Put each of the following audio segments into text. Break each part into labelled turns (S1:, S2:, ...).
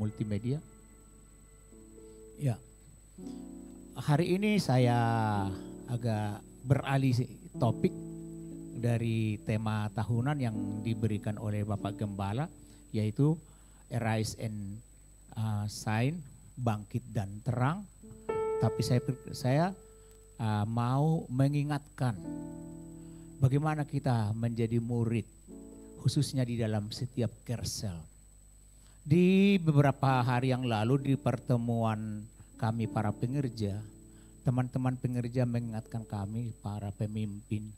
S1: multimedia. Ya, hari ini saya agak beralih topik dari tema tahunan yang diberikan oleh Bapak Gembala, yaitu Arise and Shine, bangkit dan terang. Tapi saya mau mengingatkan bagaimana kita menjadi murid, khususnya di dalam setiap Kersel. Di beberapa hari yang lalu di pertemuan kami para pengerja, teman-teman pengerja mengingatkan kami para pemimpin,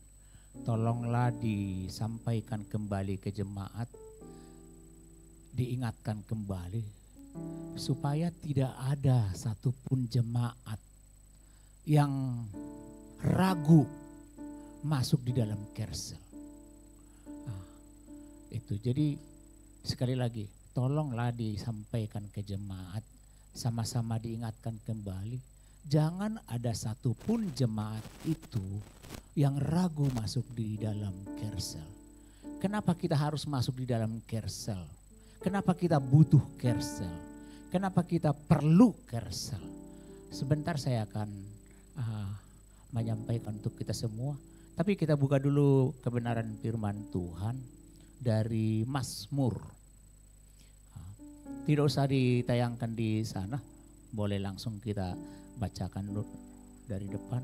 S1: tolonglah disampaikan kembali ke jemaat, diingatkan kembali supaya tidak ada satupun jemaat yang ragu masuk di dalam Kersel. Itu jadi sekali lagi, tolonglah disampaikan ke jemaat, sama-sama diingatkan kembali. Jangan ada satupun jemaat itu yang ragu masuk di dalam Kersel. Kenapa kita harus masuk di dalam Kersel? Kenapa kita butuh Kersel? Kenapa kita perlu Kersel? Sebentar saya akan menyampaikan untuk kita semua. Tapi kita buka dulu kebenaran firman Tuhan dari Mazmur. Tidak usah ditayangkan di sana, boleh langsung kita bacakan dari depan.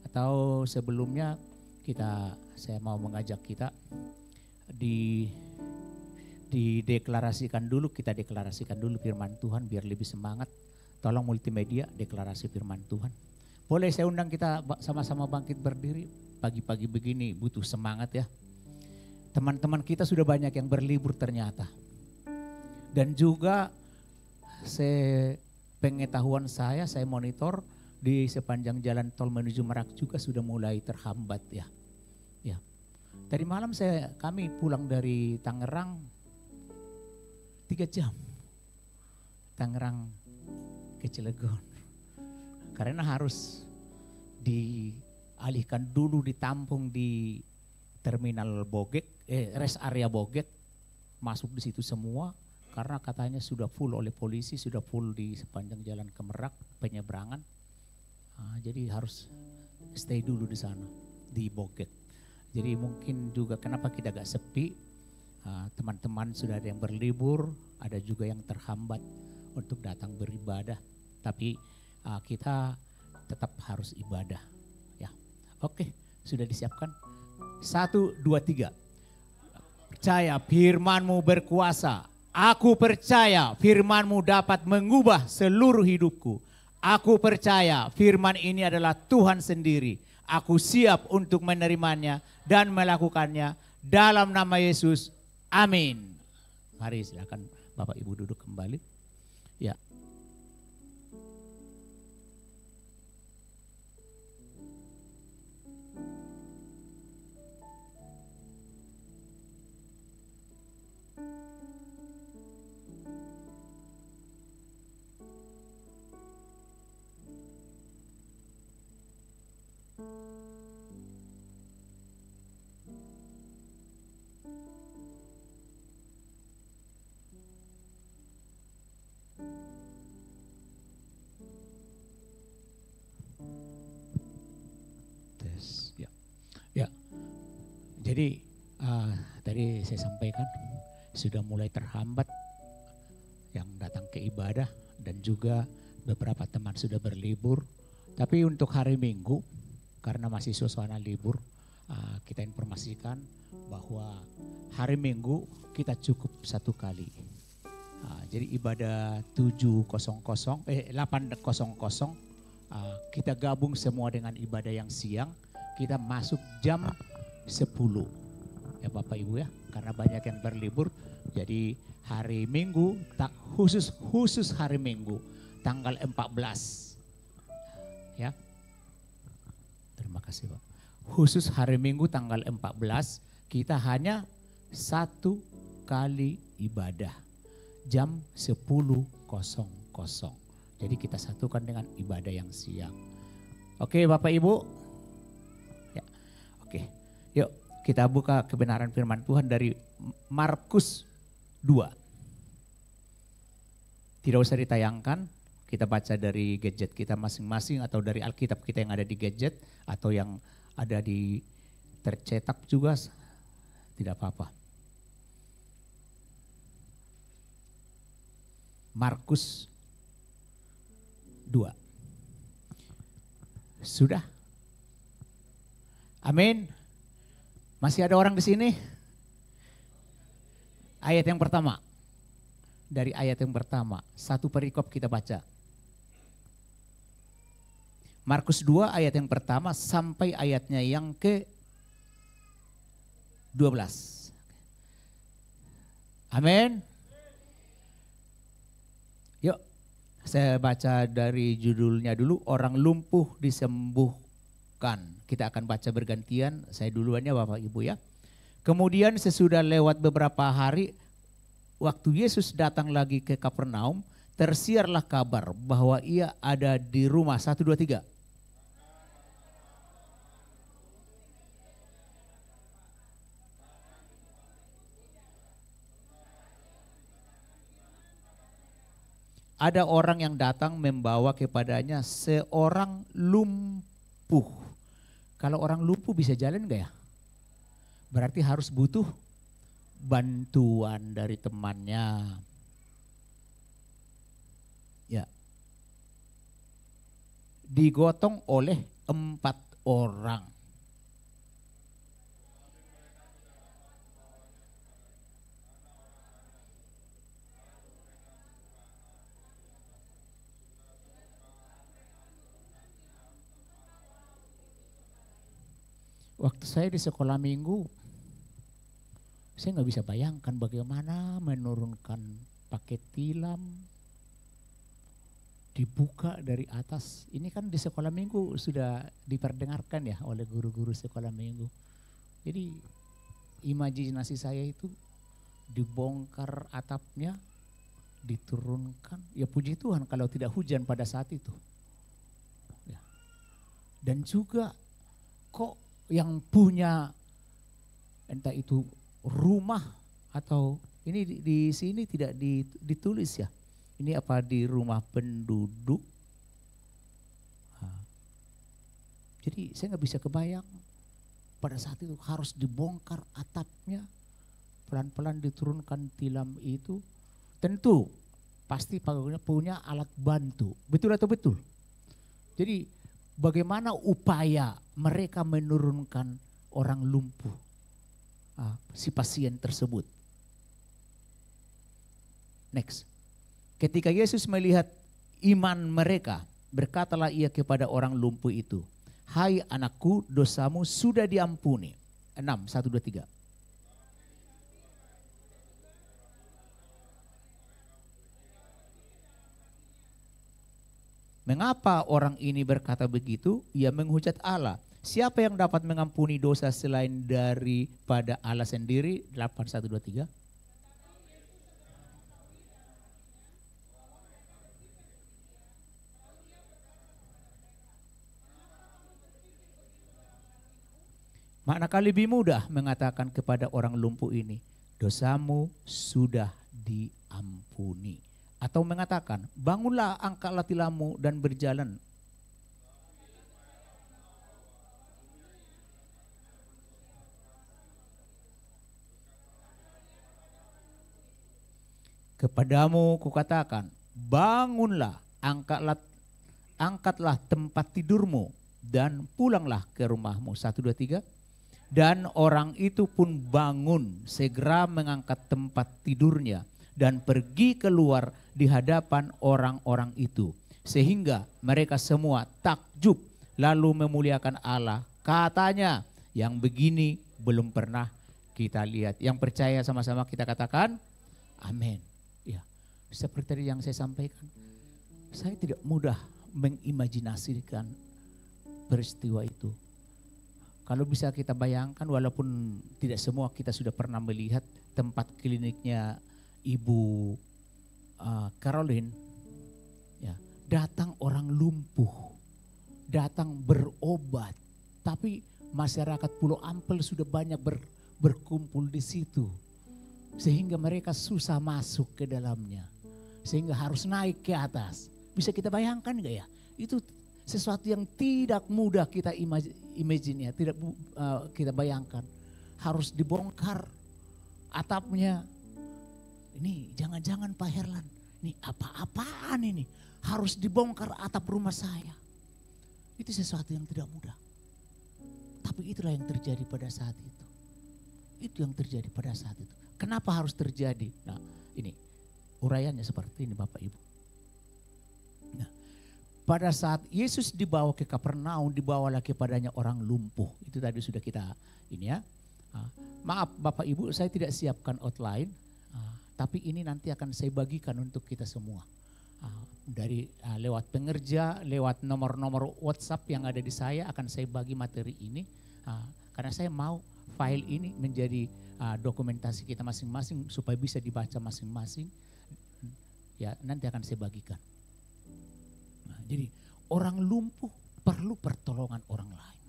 S1: Atau sebelumnya saya mau mengajak kita dideklarasikan dulu, kita deklarasikan dulu firman Tuhan biar lebih semangat. Tolong multimedia deklarasi firman Tuhan. Boleh saya undang kita sama-sama bangkit berdiri, pagi-pagi begini butuh semangat ya. Teman-teman kita sudah banyak yang berlibur ternyata. Dan juga pengetahuan saya monitor di sepanjang jalan tol menuju Merak juga sudah mulai terhambat ya. Ya. Tadi malam kami pulang dari Tangerang 3 jam. Tangerang ke Cilegon. Karena harus dialihkan dulu, ditampung di terminal Bogek, rest area Bogek, masuk di situ semua. Karena katanya sudah full oleh polisi, sudah full di sepanjang jalan ke Merak, penyeberangan. Jadi harus stay dulu di sana, di Bogek. Jadi mungkin juga kenapa kita agak sepi, teman-teman sudah ada yang berlibur, ada juga yang terhambat untuk datang beribadah. Tapi kita tetap harus ibadah. Ya, oke, sudah disiapkan. 1, 2, 3. Percaya firman-Mu berkuasa. Aku percaya firman-Mu dapat mengubah seluruh hidupku. Aku percaya firman ini adalah Tuhan sendiri. Aku siap untuk menerimanya dan melakukannya dalam nama Yesus. Amin. Mari silakan Bapak Ibu duduk kembali. Ya. Jadi tadi saya sampaikan sudah mulai terhambat yang datang ke ibadah dan juga beberapa teman sudah berlibur. Tapi untuk hari Minggu karena masih suasana libur, kita informasikan bahwa hari Minggu kita cukup 1 kali. Jadi ibadah 8.00 kita gabung semua dengan ibadah yang siang, kita masuk jam 10 ya Bapak Ibu ya, karena banyak yang berlibur. Jadi hari Minggu khusus hari Minggu tanggal 14 ya. Terima kasih Pak. Khusus hari Minggu tanggal 14 kita hanya 1 kali ibadah jam 10.00. Jadi kita satukan dengan ibadah yang siang. Oke Bapak Ibu. Ya. Oke. Yuk kita buka kebenaran firman Tuhan dari Markus 2. Tidak usah ditayangkan, kita baca dari gadget kita masing-masing atau dari Alkitab kita yang ada di gadget atau yang ada di tercetak juga, tidak apa-apa. Markus 2. Sudah? Amin. Masih ada orang di sini? Ayat yang pertama. Dari ayat yang pertama, satu perikop kita baca. Markus 2 ayat yang pertama sampai ayatnya yang ke-12. Amin. Yuk, saya baca dari judulnya dulu, orang lumpuh disembuhkan. Kita akan baca bergantian, saya duluannya Bapak Ibu ya. Kemudian sesudah lewat beberapa hari, waktu Yesus datang lagi ke Kapernaum, tersiarlah kabar bahwa ia ada di rumah. 1, 2, 3. Ada orang yang datang membawa kepadanya seorang lumpuh. Kalau orang lumpuh bisa jalan enggak ya? Berarti harus butuh bantuan dari temannya. Ya. Digotong oleh 4 orang. Waktu saya di sekolah minggu, saya nggak bisa bayangkan bagaimana menurunkan paket tilam, dibuka dari atas. Ini kan di sekolah minggu sudah diperdengarkan ya oleh guru-guru sekolah minggu. Jadi imajinasi saya itu dibongkar atapnya, diturunkan. Ya puji Tuhan kalau tidak hujan pada saat itu. Ya. Dan juga kok yang punya entah itu rumah atau ini di sini tidak ditulis ya. Ini apa di rumah penduduk? Jadi saya nggak bisa kebayang pada saat itu harus dibongkar atapnya, pelan-pelan diturunkan tilam itu. Tentu pasti punya alat bantu. Betul atau betul? Jadi bagaimana upaya mereka menurunkan orang lumpuh, si pasien tersebut. Next. Ketika Yesus melihat iman mereka, berkatalah ia kepada orang lumpuh itu, "Hai anakku, dosamu sudah diampuni." 6, 1, 2, 3. Mengapa orang ini berkata begitu? Ia menghujat Allah. Siapa yang dapat mengampuni dosa selain daripada Allah sendiri? 8, 1, 2, 3. Manakala lebih mudah mengatakan kepada orang lumpuh ini, dosamu sudah diampuni. Atau mengatakan, bangunlah, angkatlah tilammu dan berjalan. Kepadamu kukatakan, bangunlah, angkatlah tempat tidurmu dan pulanglah ke rumahmu. 1, 2, 3. Dan orang itu pun bangun, segera mengangkat tempat tidurnya dan pergi keluar di hadapan orang-orang itu. Sehingga mereka semua takjub lalu memuliakan Allah. Katanya, yang begini belum pernah kita lihat. Yang percaya sama-sama kita katakan, amin. Ya, seperti yang saya sampaikan, saya tidak mudah mengimajinasikan peristiwa itu. Kalau bisa kita bayangkan, walaupun tidak semua kita sudah pernah melihat tempat kliniknya Ibu Caroline, ya, datang orang lumpuh, datang berobat, tapi masyarakat Pulau Ampel sudah banyak berkumpul di situ, sehingga mereka susah masuk ke dalamnya. sehingga harus naik ke atas. Bisa kita bayangkan enggak ya? Itu sesuatu yang tidak mudah kita imagine ya, tidak kita bayangkan. Harus dibongkar atapnya. Ini jangan-jangan Pak Herlan, ini apa-apaan ini? Harus dibongkar atap rumah saya. Itu sesuatu yang tidak mudah. Tapi itulah yang terjadi pada saat itu. Itu yang terjadi pada saat itu. Kenapa harus terjadi? Nah ini uraiannya seperti ini Bapak Ibu. Nah, pada saat Yesus dibawa ke Kapernaum, dibawalah kepadanya orang lumpuh. Itu tadi sudah kita ini ya. Maaf Bapak Ibu, saya tidak siapkan outline. Tapi ini nanti akan saya bagikan untuk kita semua. Dari lewat pengerja, lewat nomor-nomor WhatsApp yang ada di saya akan saya bagi materi ini. Karena saya mau file ini menjadi dokumentasi kita masing-masing supaya bisa dibaca masing-masing. Ya nanti akan saya bagikan. Nah, jadi orang lumpuh perlu pertolongan orang lain.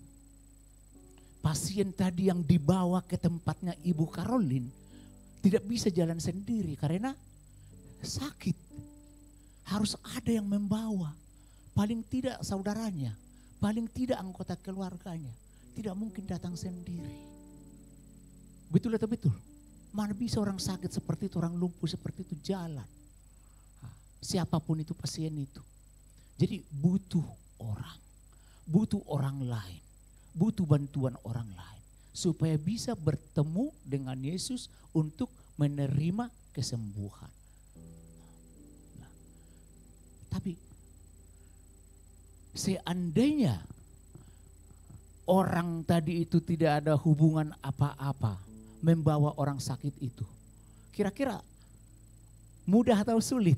S1: Pasien tadi yang dibawa ke tempatnya Ibu Caroline tidak bisa jalan sendiri karena sakit. Harus ada yang membawa. Paling tidak saudaranya, paling tidak anggota keluarganya. Tidak mungkin datang sendiri. Betul atau betul? Mana bisa orang sakit seperti itu, orang lumpuh seperti itu jalan. Siapapun itu pasien itu. Jadi butuh orang lain. Butuh bantuan orang lain. Supaya bisa bertemu dengan Yesus untuk menerima kesembuhan. Tapi seandainya orang tadi itu tidak ada hubungan apa-apa membawa orang sakit itu, kira-kira mudah atau sulit?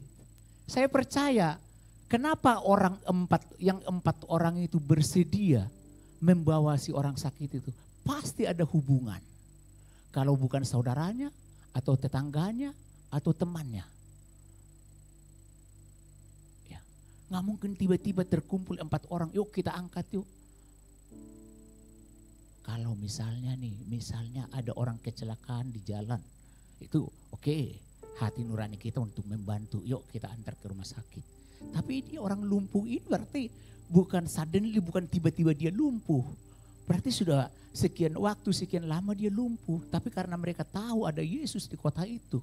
S1: Saya percaya kenapa empat orang itu bersedia membawa si orang sakit itu, pasti ada hubungan. Kalau bukan saudaranya atau tetangganya atau temannya. Nggak mungkin tiba-tiba terkumpul 4 orang, yuk kita angkat yuk. Kalau misalnya ada orang kecelakaan di jalan, itu oke, hati nurani kita untuk membantu, yuk kita antar ke rumah sakit. Tapi ini orang lumpuh ini berarti bukan suddenly, bukan tiba-tiba dia lumpuh. Berarti sudah sekian waktu, sekian lama dia lumpuh. Tapi karena mereka tahu ada Yesus di kota itu,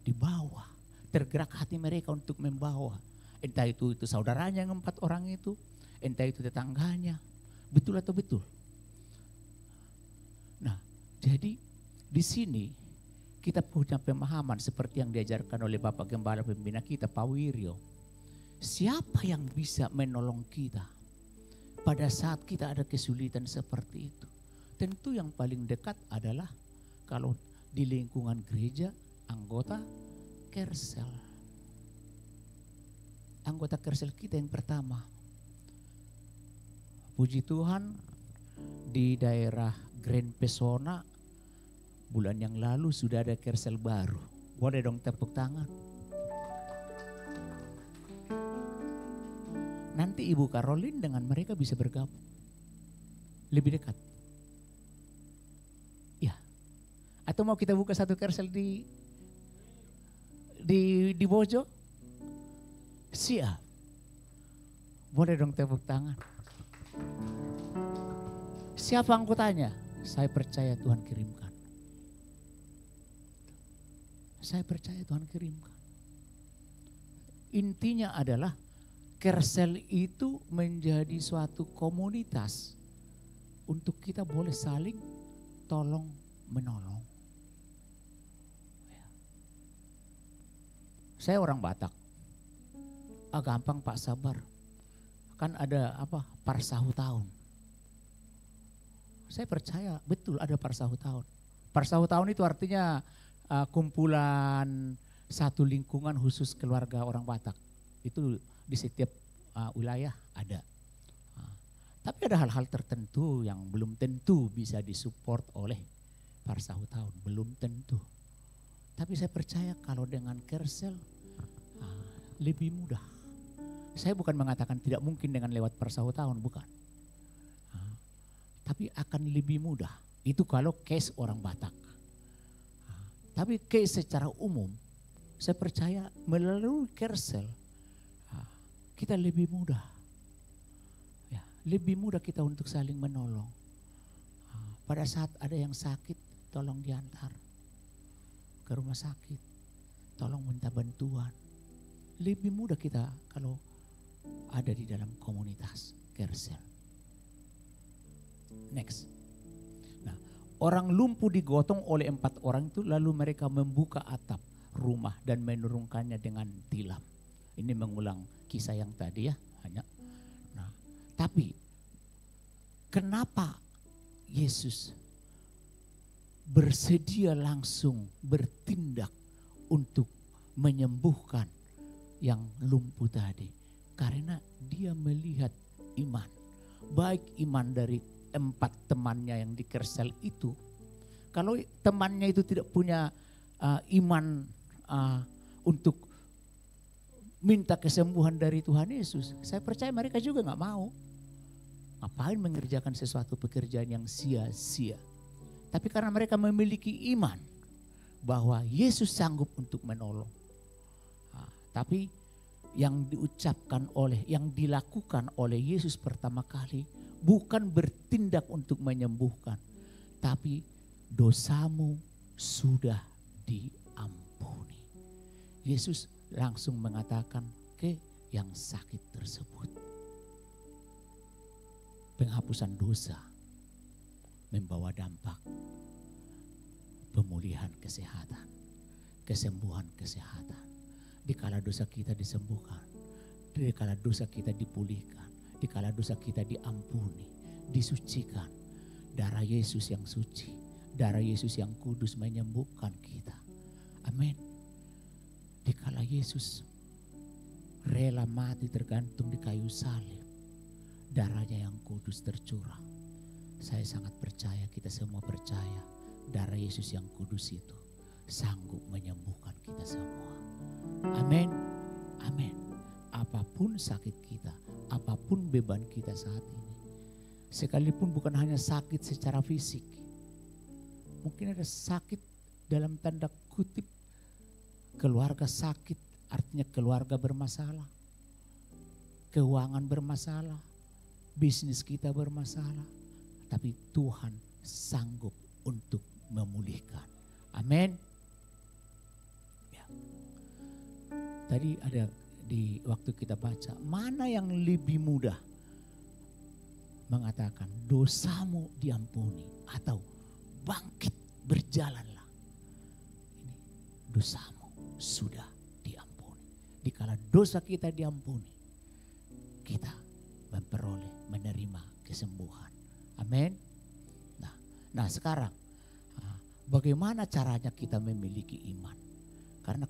S1: dibawa, tergerak hati mereka untuk membawa. Entah itu saudaranya yang 4 orang itu, entah itu tetangganya. Betul atau betul? Nah, jadi di sini kita punya pemahaman seperti yang diajarkan oleh Bapak Gembala Pembina kita, Pak Wiryo. Siapa yang bisa menolong kita pada saat kita ada kesulitan seperti itu? Tentu yang paling dekat adalah kalau di lingkungan gereja, anggota Kersel. Anggota Kersel kita yang pertama. Puji Tuhan di daerah Grand Pesona bulan yang lalu sudah ada Kersel baru. Boleh dong tepuk tangan. Nanti Ibu Caroline dengan mereka bisa bergabung. Lebih dekat. Ya. Atau mau kita buka satu Kersel di Bojo? Siap. Boleh dong tepuk tangan. Siapa anggotanya? Saya percaya Tuhan kirimkan. Saya percaya Tuhan kirimkan. Intinya adalah Kersel itu menjadi suatu komunitas untuk kita boleh saling tolong menolong. Saya orang Batak. Gampang Pak sabar. Kan ada parsahu tahun. Saya percaya betul ada parsahu tahun. Parsahu tahun itu artinya kumpulan satu lingkungan khusus keluarga orang Batak. Itu di setiap wilayah ada. Tapi ada hal-hal tertentu yang belum tentu bisa disupport oleh parsahu tahun. Belum tentu. Tapi saya percaya kalau dengan Kersel lebih mudah. Saya bukan mengatakan tidak mungkin dengan lewat parsahu tahun, bukan. Tapi akan lebih mudah. Itu kalau case orang Batak. Tapi case secara umum, saya percaya melalui Kersel kita lebih mudah. Ya, lebih mudah kita untuk saling menolong. Pada saat ada yang sakit, tolong diantar ke rumah sakit. Tolong minta bantuan. Lebih mudah kita kalau ada di dalam komunitas Kersel. Next. Nah, orang lumpuh digotong oleh 4 orang itu, lalu mereka membuka atap rumah dan menurunkannya dengan tilam. Ini mengulang kisah yang tadi ya, hanya. Nah, tapi kenapa Yesus bersedia langsung bertindak untuk menyembuhkan yang lumpuh tadi? Karena dia melihat iman, baik iman dari 4 temannya yang di Kersel itu. Kalau temannya itu tidak punya iman untuk minta kesembuhan dari Tuhan Yesus, saya percaya mereka juga nggak mau. Ngapain mengerjakan sesuatu pekerjaan yang sia-sia? Tapi karena mereka memiliki iman bahwa Yesus sanggup untuk menolong. Tapi yang dilakukan oleh Yesus pertama kali bukan bertindak untuk menyembuhkan, tapi dosamu sudah diampuni. Yesus langsung mengatakan ke yang sakit tersebut, penghapusan dosa membawa dampak pemulihan kesehatan, kesembuhan kesehatan. Dikala dosa kita disembuhkan, dikala dosa kita dipulihkan, dikala dosa kita diampuni, disucikan, darah Yesus yang suci, darah Yesus yang kudus menyembuhkan kita. Amin. Dikala Yesus rela mati tergantung di kayu salib, darahnya yang kudus tercurah. Saya sangat percaya, kita semua percaya, darah Yesus yang kudus itu sanggup menyembuhkan kita semua. Amin. Amin. Apapun sakit kita, apapun beban kita saat ini, sekalipun bukan hanya sakit secara fisik, mungkin ada sakit dalam tanda kutip, keluarga sakit, artinya keluarga bermasalah, keuangan bermasalah, bisnis kita bermasalah, tapi Tuhan sanggup untuk memulihkan. Amin. Ya. Tadi ada di waktu kita baca, mana yang lebih mudah mengatakan dosamu diampuni atau bangkit berjalanlah. Ini dosamu sudah diampuni. Dikala dosa kita diampuni, kita memperoleh, menerima kesembuhan. Amin. Nah sekarang bagaimana caranya kita memiliki iman? Karena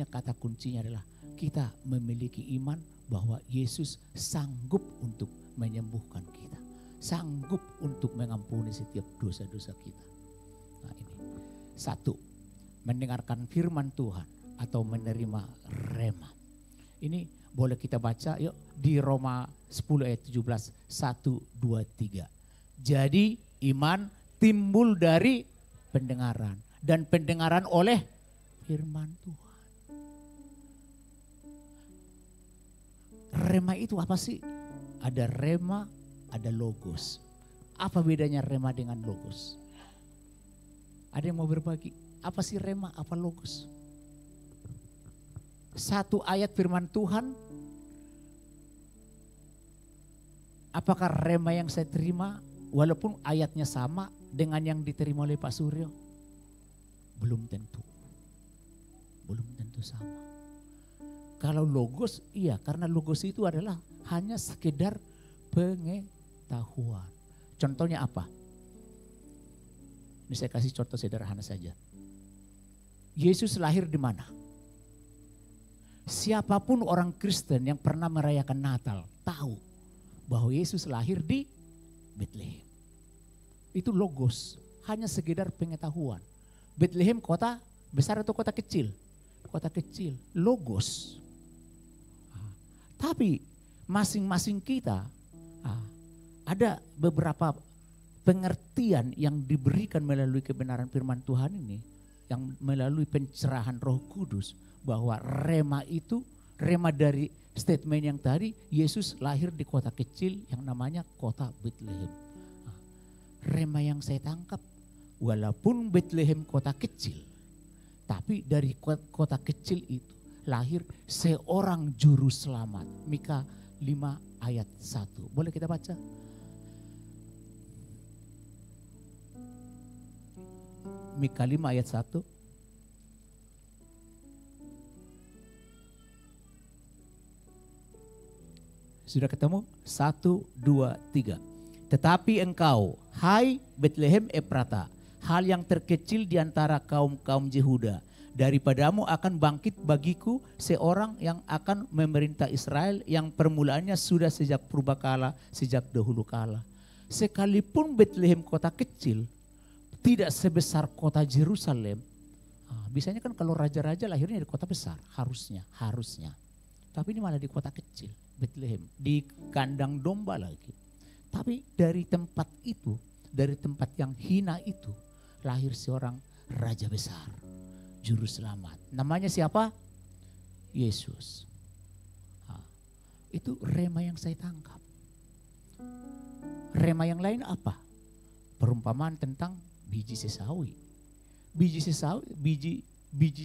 S1: kata kuncinya adalah kita memiliki iman bahwa Yesus sanggup untuk menyembuhkan kita, sanggup untuk mengampuni setiap dosa-dosa kita. Nah ini, 1, mendengarkan firman Tuhan atau menerima rema. Ini boleh kita baca yuk di Roma 10 ayat 17, 1, 2, 3. Jadi iman timbul dari pendengaran dan pendengaran oleh firman Tuhan. Rema itu apa sih? Ada rema, ada logos. Apa bedanya rema dengan logos? Ada yang mau berbagi? Apa sih rema, apa logos? Satu ayat firman Tuhan, apakah rema yang saya terima walaupun ayatnya sama dengan yang diterima oleh Pak Suryo? Belum tentu. Belum tentu sama. Kalau logos, iya, karena logos itu adalah hanya sekedar pengetahuan. Contohnya apa? Ini saya kasih contoh sederhana saja. Yesus lahir di mana? Siapapun orang Kristen yang pernah merayakan Natal tahu bahwa Yesus lahir di Betlehem. Itu logos, hanya sekedar pengetahuan. Betlehem kota besar atau kota kecil? Kota kecil, logos. Tapi masing-masing kita ada beberapa pengertian yang diberikan melalui kebenaran firman Tuhan ini yang melalui pencerahan Roh Kudus bahwa rema dari statement yang tadi, Yesus lahir di kota kecil yang namanya kota Bethlehem. Rema yang saya tangkap, walaupun Bethlehem kota kecil, tapi dari kota kecil itu lahir seorang juru selamat. Mika 5 ayat 1. Boleh kita baca? Mika 5 ayat 1. Sudah ketemu? 1, 2, 3. Tetapi engkau, hai Bethlehem Efrata, hal yang terkecil di antara kaum-kaum Yehuda, daripadamu akan bangkit bagiku seorang yang akan memerintah Israel, yang permulaannya sudah sejak purbakala, sejak dahulu kala. Sekalipun Bethlehem kota kecil, tidak sebesar kota Yerusalem. Biasanya kan kalau raja-raja lahirnya di kota besar, harusnya. Tapi ini malah di kota kecil, Bethlehem, di kandang domba lagi. Tapi dari tempat itu, dari tempat yang hina itu, lahir seorang raja besar, juru selamat. Namanya siapa? Yesus. Itu rema yang saya tangkap. Rema yang lain apa? Perumpamaan tentang biji sesawi. Biji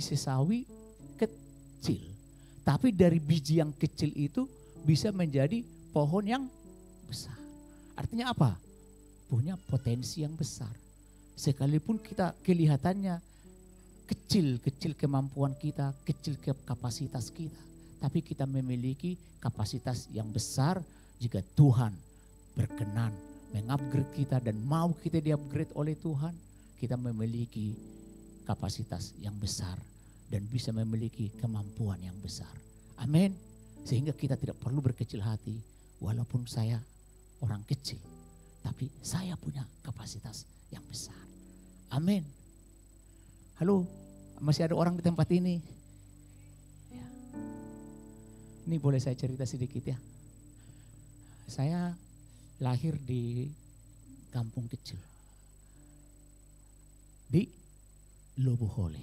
S1: sesawi kecil. Tapi dari biji yang kecil itu bisa menjadi pohon yang besar. Artinya apa? Punya potensi yang besar. Sekalipun kita kelihatannya kecil kemampuan kita, kecil kapasitas kita. Tapi kita memiliki kapasitas yang besar jika Tuhan berkenan mengupgrade kita dan mau kita di-upgrade oleh Tuhan. Kita memiliki kapasitas yang besar dan bisa memiliki kemampuan yang besar. Amin. Sehingga kita tidak perlu berkecil hati. Walaupun saya orang kecil, tapi saya punya kapasitas yang besar. Amin. Halo, masih ada orang di tempat ini? Ya. Ini boleh saya cerita sedikit ya. Saya lahir di kampung kecil. Di Lobohole.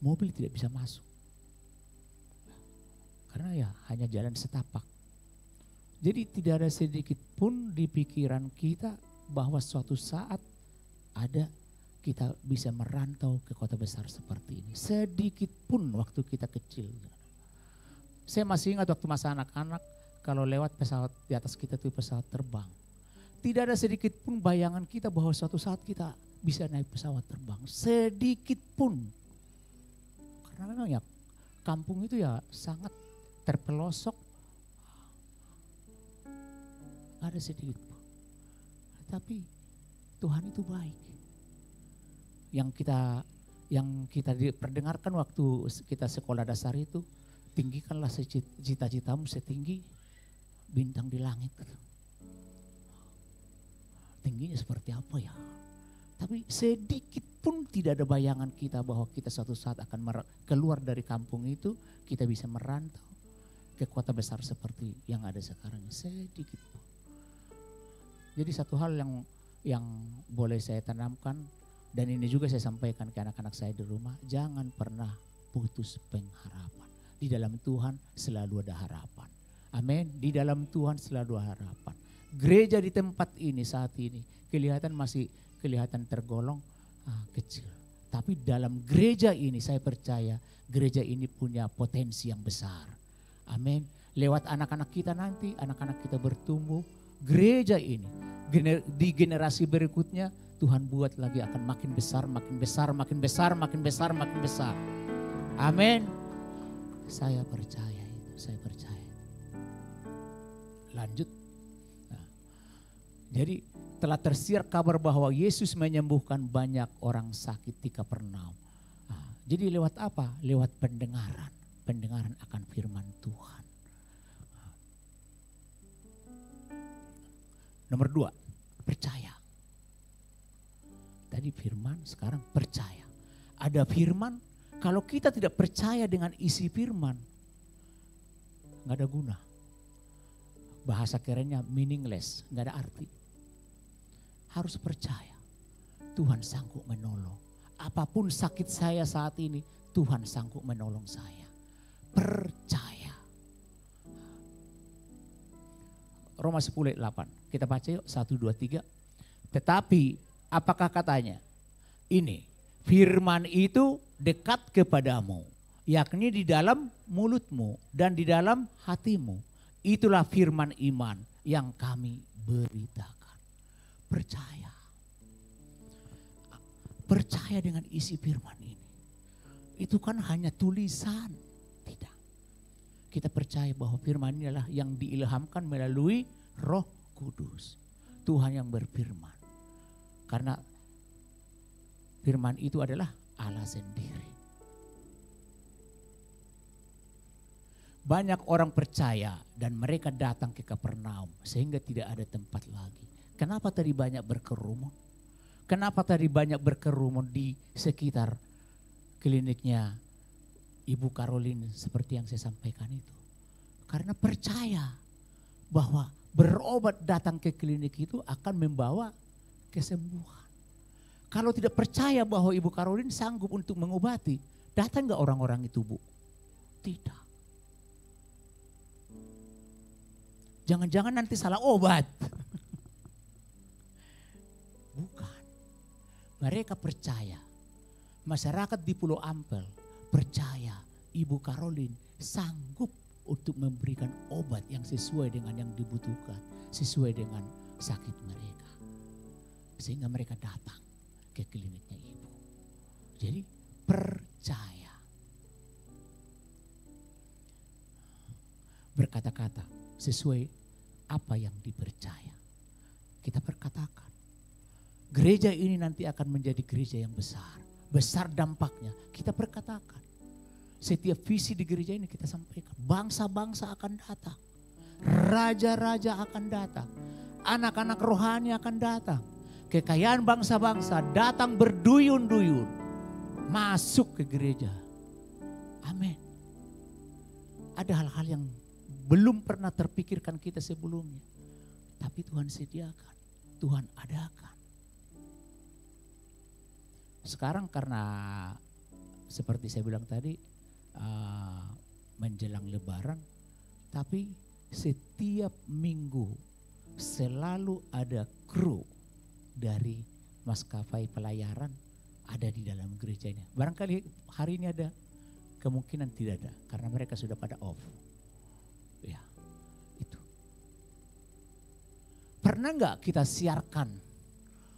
S1: Mobil tidak bisa masuk. Karena ya hanya jalan setapak. Jadi tidak ada sedikit pun di pikiran kita bahwa suatu saat ada kita bisa merantau ke kota besar seperti ini. Sedikit pun waktu kita kecil. Saya masih ingat waktu masa anak-anak kalau lewat pesawat di atas kita itu pesawat terbang. Tidak ada sedikit pun bayangan kita bahwa suatu saat kita bisa naik pesawat terbang. Sedikit pun. Karena memang ya kampung itu ya sangat terpelosok. Ada sedikit pun. Tapi Tuhan itu baik. Yang kita diperdengarkan waktu kita sekolah dasar itu, tinggikanlah cita-citamu setinggi bintang di langit. Tingginya seperti apa ya? Tapi sedikit pun tidak ada bayangan kita bahwa kita suatu saat akan keluar dari kampung itu, kita bisa merantau ke kota besar seperti yang ada sekarang. Sedikit pun. Jadi satu hal yang boleh saya tanamkan, dan ini juga saya sampaikan ke anak-anak saya di rumah, jangan pernah putus pengharapan. Di dalam Tuhan selalu ada harapan. Amin. Di dalam Tuhan selalu ada harapan. Gereja di tempat ini saat ini masih kelihatan tergolong kecil. Tapi dalam gereja ini saya percaya gereja ini punya potensi yang besar. Amin. Lewat anak-anak kita nanti, anak-anak kita bertumbuh, gereja ini di generasi berikutnya Tuhan buat lagi akan makin besar, makin besar, makin besar, makin besar, makin besar. Amin. Saya percaya itu, saya percaya. Lanjut. Jadi telah tersiar kabar bahwa Yesus menyembuhkan banyak orang sakit di Kapernaum. Jadi lewat apa? Lewat pendengaran. Pendengaran akan firman Tuhan. Nomor 2, percaya. Tadi firman, sekarang percaya. Ada firman, kalau kita tidak percaya dengan isi firman, gak ada guna. Bahasa kerennya meaningless, gak ada arti. Harus percaya. Tuhan sanggup menolong. Apapun sakit saya saat ini, Tuhan sanggup menolong saya. Percaya. Roma 10 ayat 8. Kita baca yuk 1, 2, 3. Tetapi apakah katanya? Ini firman itu dekat kepadamu, yakni di dalam mulutmu dan di dalam hatimu. Itulah firman iman yang kami beritakan. Percaya. Percaya dengan isi firman ini. Itu kan hanya tulisan. Tidak. Kita percaya bahwa firman ini adalah yang diilhamkan melalui Roh Kudus. Tuhan yang berfirman. Karena firman itu adalah Allah sendiri. Banyak orang percaya dan mereka datang ke Kapernaum sehingga tidak ada tempat lagi. Kenapa tadi banyak berkerumun? Kenapa tadi banyak berkerumun di sekitar kliniknya Ibu Caroline seperti yang saya sampaikan itu? Karena percaya bahwa berobat datang ke klinik itu akan membawa kesembuhan. Kalau tidak percaya bahwa Ibu Caroline sanggup untuk mengobati, datang nggak orang-orang itu, Bu? Tidak. Jangan-jangan nanti salah obat. Bukan. Mereka percaya. Masyarakat di Pulau Ampel percaya Ibu Caroline sanggup untuk memberikan obat yang sesuai dengan yang dibutuhkan. Sesuai dengan sakit mereka. Sehingga mereka datang ke kliniknya Ibu. Jadi percaya. Berkata-kata sesuai apa yang dipercaya. Kita berkatakan. Gereja ini nanti akan menjadi gereja yang besar. Besar dampaknya. Kita perkatakan. Setiap visi di gereja ini kita sampaikan. Bangsa-bangsa akan datang. Raja-raja akan datang. Anak-anak rohani akan datang. Kekayaan bangsa-bangsa datang berduyun-duyun. Masuk ke gereja. Amin. Ada hal-hal yang belum pernah terpikirkan kita sebelumnya. Tapi Tuhan sediakan. Tuhan adakan. Sekarang karena seperti saya bilang tadi menjelang Lebaran, tapi setiap minggu selalu ada kru dari maskapai pelayaran ada di dalam gerejanya. Barangkali hari ini ada, kemungkinan tidak ada karena mereka sudah pada off. Ya, itu. Pernah nggak kita siarkan?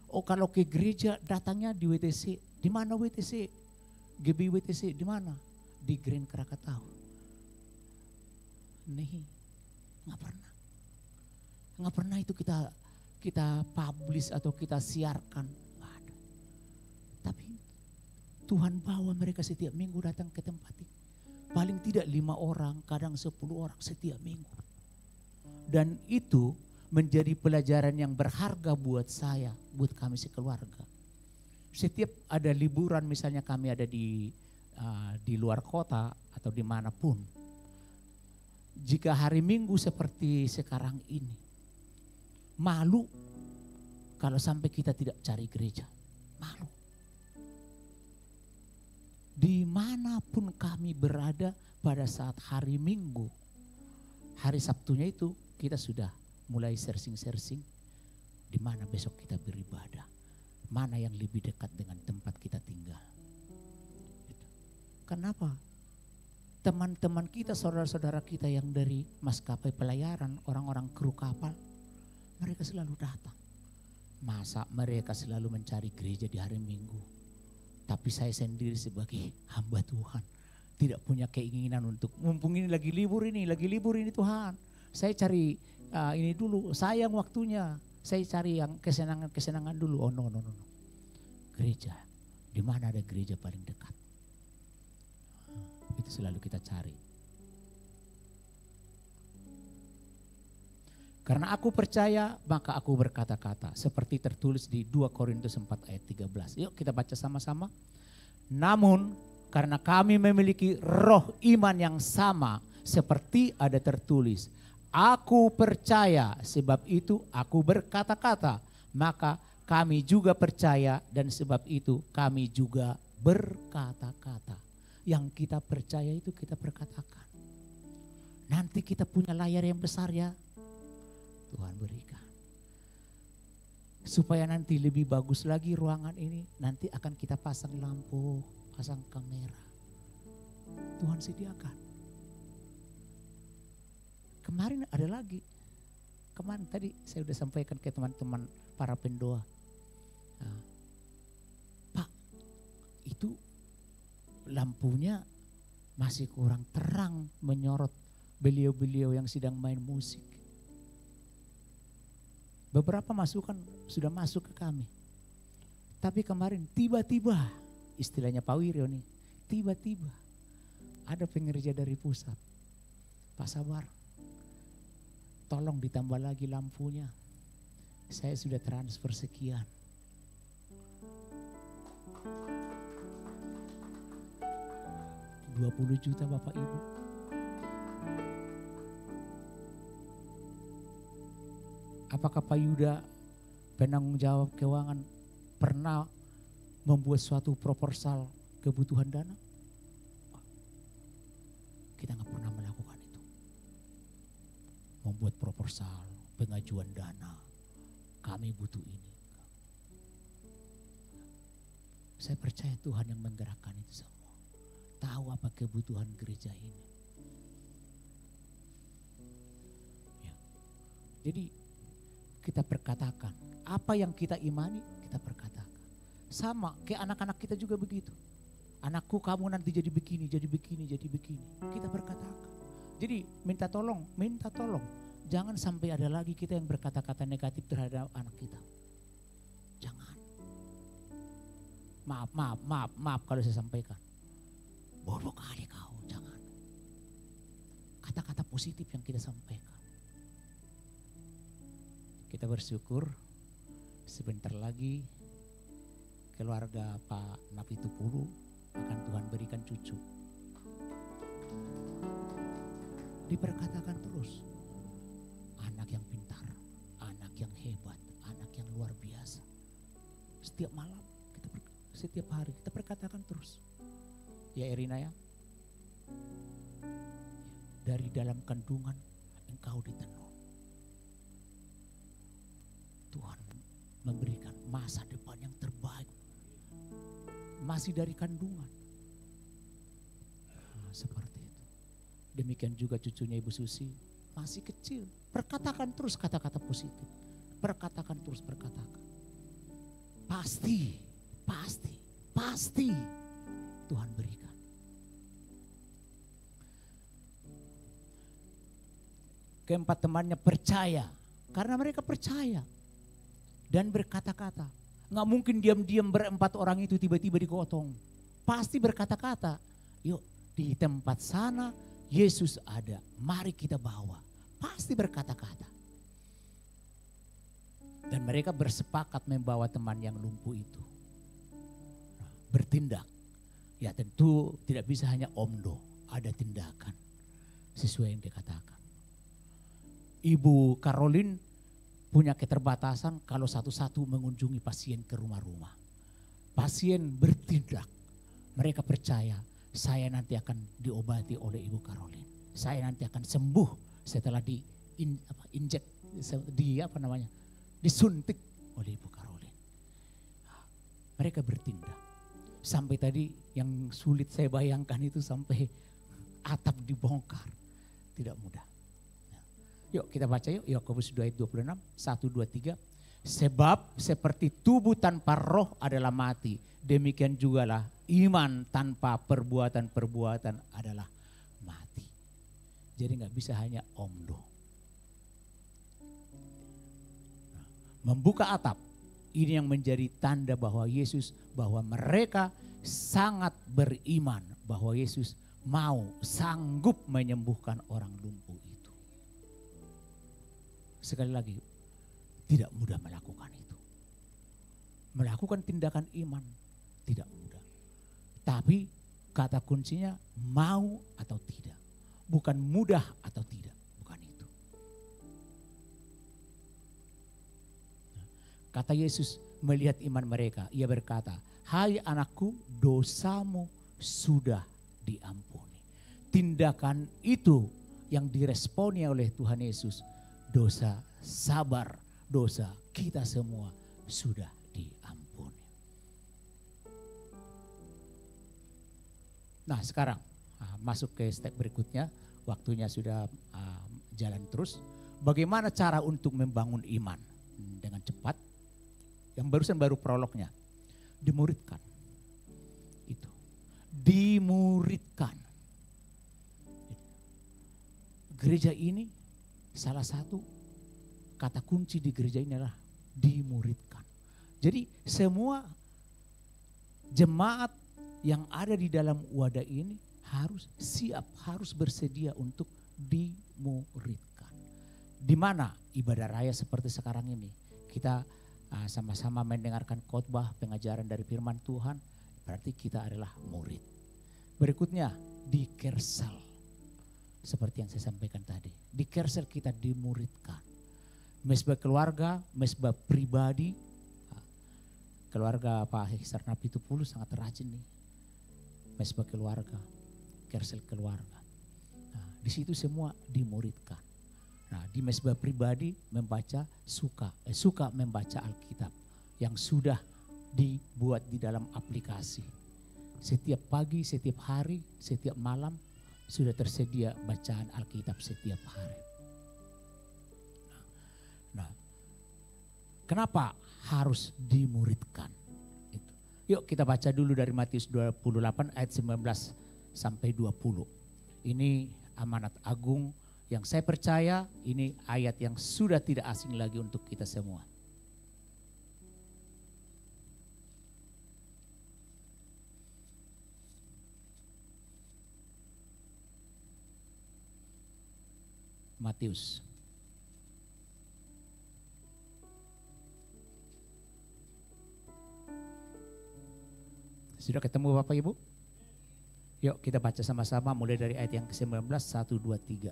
S1: Oh kalau ke gereja datangnya di WTC. Di mana WTC? GB WTC di mana? Di Grand Krakatau. Nih, nggak pernah. Nggak pernah itu kita publish atau kita siarkan. Nggak ada. Tapi Tuhan bawa mereka setiap minggu datang ke tempat ini. Paling tidak 5 orang, kadang 10 orang setiap minggu. Dan itu menjadi pelajaran yang berharga buat saya, buat kami sekeluarga. Setiap ada liburan misalnya kami ada di luar kota atau dimanapun. Jika hari Minggu seperti sekarang ini, malu kalau sampai kita tidak cari gereja. Malu. Dimanapun kami berada pada saat hari Minggu, hari Sabtunya itu kita sudah mulai searching di mana besok kita beribadah, mana yang lebih dekat dengan tempat kita tinggal. Kenapa? Teman-teman kita, saudara-saudara kita yang dari maskapai pelayaran, orang-orang kru kapal, mereka selalu datang. Masa mereka selalu mencari gereja di hari Minggu? Tapi saya sendiri sebagai hamba Tuhan tidak punya keinginan untuk mumpung ini lagi libur ini Tuhan. Saya cari ini dulu, sayang waktunya. Saya cari yang kesenangan dulu. Oh no. Gereja, di mana ada gereja paling dekat? Itu selalu kita cari. Karena aku percaya, maka aku berkata-kata. Seperti tertulis di 2 Korintus 4 ayat 13. Yuk kita baca sama-sama. Namun karena kami memiliki roh iman yang sama, seperti ada tertulis. Aku percaya, sebab itu aku berkata-kata. Maka kami juga percaya dan sebab itu kami juga berkata-kata. Yang kita percaya itu kita perkatakan. Nanti kita punya layar yang besar ya, Tuhan berikan. Supaya nanti lebih bagus lagi ruangan ini, nanti akan kita pasang lampu, pasang kamera. Tuhan sediakan. Kemarin ada lagi. Kemarin tadi saya sudah sampaikan ke teman-teman para pendoa. Nah, Pak, itu lampunya masih kurang terang menyorot beliau-beliau yang sedang main musik. Beberapa masukan sudah masuk ke kami. Tapi kemarin tiba-tiba, istilahnya Pak Wiryo nih, tiba-tiba ada pengerja dari pusat. Pak Sabar, tolong ditambah lagi lampunya. Saya sudah transfer sekian. $20 juta Bapak Ibu. Apakah Pak Yuda penanggung jawab keuangan pernah membuat suatu proposal kebutuhan dana? Kita nggak pernah melakukan itu. Membuat proposal, pengajuan dana, kami butuh ini. Saya percaya Tuhan yang menggerakkan itu semua. Tahu apa kebutuhan gereja ini. Ya. Jadi kita perkatakan, apa yang kita imani kita perkatakan. Sama kayak anak-anak kita juga begitu. Anakku kamu nanti jadi begini, jadi begini, jadi begini. Kita perkatakan. Jadi minta tolong. Jangan sampai ada lagi kita yang berkata-kata negatif terhadap anak kita. Jangan. Maaf kalau saya sampaikan. Bodoh kali kau, jangan. Kata-kata positif yang kita sampaikan. Kita bersyukur sebentar lagi keluarga Pak Napitupulu akan Tuhan berikan cucu. Diperkatakan terus, anak yang pintar, anak yang hebat, anak yang luar biasa. Setiap malam, setiap hari kita perkatakan terus. Ya Erina ya, dari dalam kandungan engkau ditenun. Tuhan memberikan masa depan yang terbaik. Masih dari kandungan. Nah, seperti itu. Demikian juga cucunya Ibu Susi. Masih kecil. Perkatakan terus kata-kata positif. Perkatakan terus, perkatakan. Pasti Tuhan berikan. Keempat temannya percaya. Karena mereka percaya. Dan berkata-kata. Nggak mungkin diam-diam berempat orang itu tiba-tiba digotong. Pasti berkata-kata. Yuk di tempat sana Yesus ada. Mari kita bawa. Pasti berkata-kata. Dan mereka bersepakat membawa teman yang lumpuh itu. Nah, bertindak. Ya tentu tidak bisa hanya omdo. Ada tindakan. Sesuai yang dikatakan. Ibu Caroline punya keterbatasan kalau satu-satu mengunjungi pasien ke rumah-rumah. Pasien bertindak. Mereka percaya saya nanti akan diobati oleh Ibu Caroline. Saya nanti akan sembuh setelah disuntik oleh Ibu Caroline. Mereka bertindak. Sampai tadi yang sulit saya bayangkan itu sampai atap dibongkar. Tidak mudah. Yuk kita baca yuk Yakobus 2 ayat 26, 1, 2, 3. Sebab seperti tubuh tanpa roh adalah mati, demikian jugalah iman tanpa perbuatan-perbuatan adalah mati. Jadi gak bisa hanya omdo. Membuka atap, ini yang menjadi tanda bahwa bahwa mereka sangat beriman bahwa Yesus sanggup menyembuhkan orang lumpuh itu. Sekali lagi, tidak mudah melakukan itu. Melakukan tindakan iman tidak mudah. Tapi kata kuncinya mau atau tidak. Bukan mudah atau tidak, bukan itu. Kata Yesus, melihat iman mereka, ia berkata, "Hai anakku, dosamu sudah diampuni." Tindakan itu yang diresponi oleh Tuhan Yesus, dosa sabar, dosa kita semua sudah diampuni. Nah sekarang masuk ke step berikutnya, waktunya sudah jalan terus. Bagaimana cara untuk membangun iman dengan cepat? Yang baru prolognya, dimuridkan. Itu, dimuridkan. Gereja ini salah satu kata kunci di gereja ini adalah dimuridkan. Jadi semua jemaat yang ada di dalam wadah ini harus siap, harus bersedia untuk dimuridkan. Di mana ibadah raya seperti sekarang ini kita sama-sama mendengarkan khotbah pengajaran dari firman Tuhan, berarti kita adalah murid. Berikutnya di Kersel. Seperti yang saya sampaikan tadi, di Kersel kita dimuridkan. Mesbah keluarga, mesbah pribadi. Keluarga Pak Hektar Napitupulu sangat rajin nih. Mesbah keluarga, Kersel keluarga. Nah, di situ semua dimuridkan. Nah, di mesbah pribadi suka membaca Alkitab yang sudah dibuat di dalam aplikasi. Setiap pagi, setiap hari, setiap malam sudah tersedia bacaan Alkitab setiap hari. Nah, kenapa harus dimuridkan? Itu. Yuk kita baca dulu dari Matius 28 ayat 19 sampai 20. Ini amanat agung yang saya percaya ini ayat yang sudah tidak asing lagi untuk kita semua. Matius. Sudah ketemu Bapak Ibu? Yuk kita baca sama-sama mulai dari ayat yang ke-19, 1, 2, 3.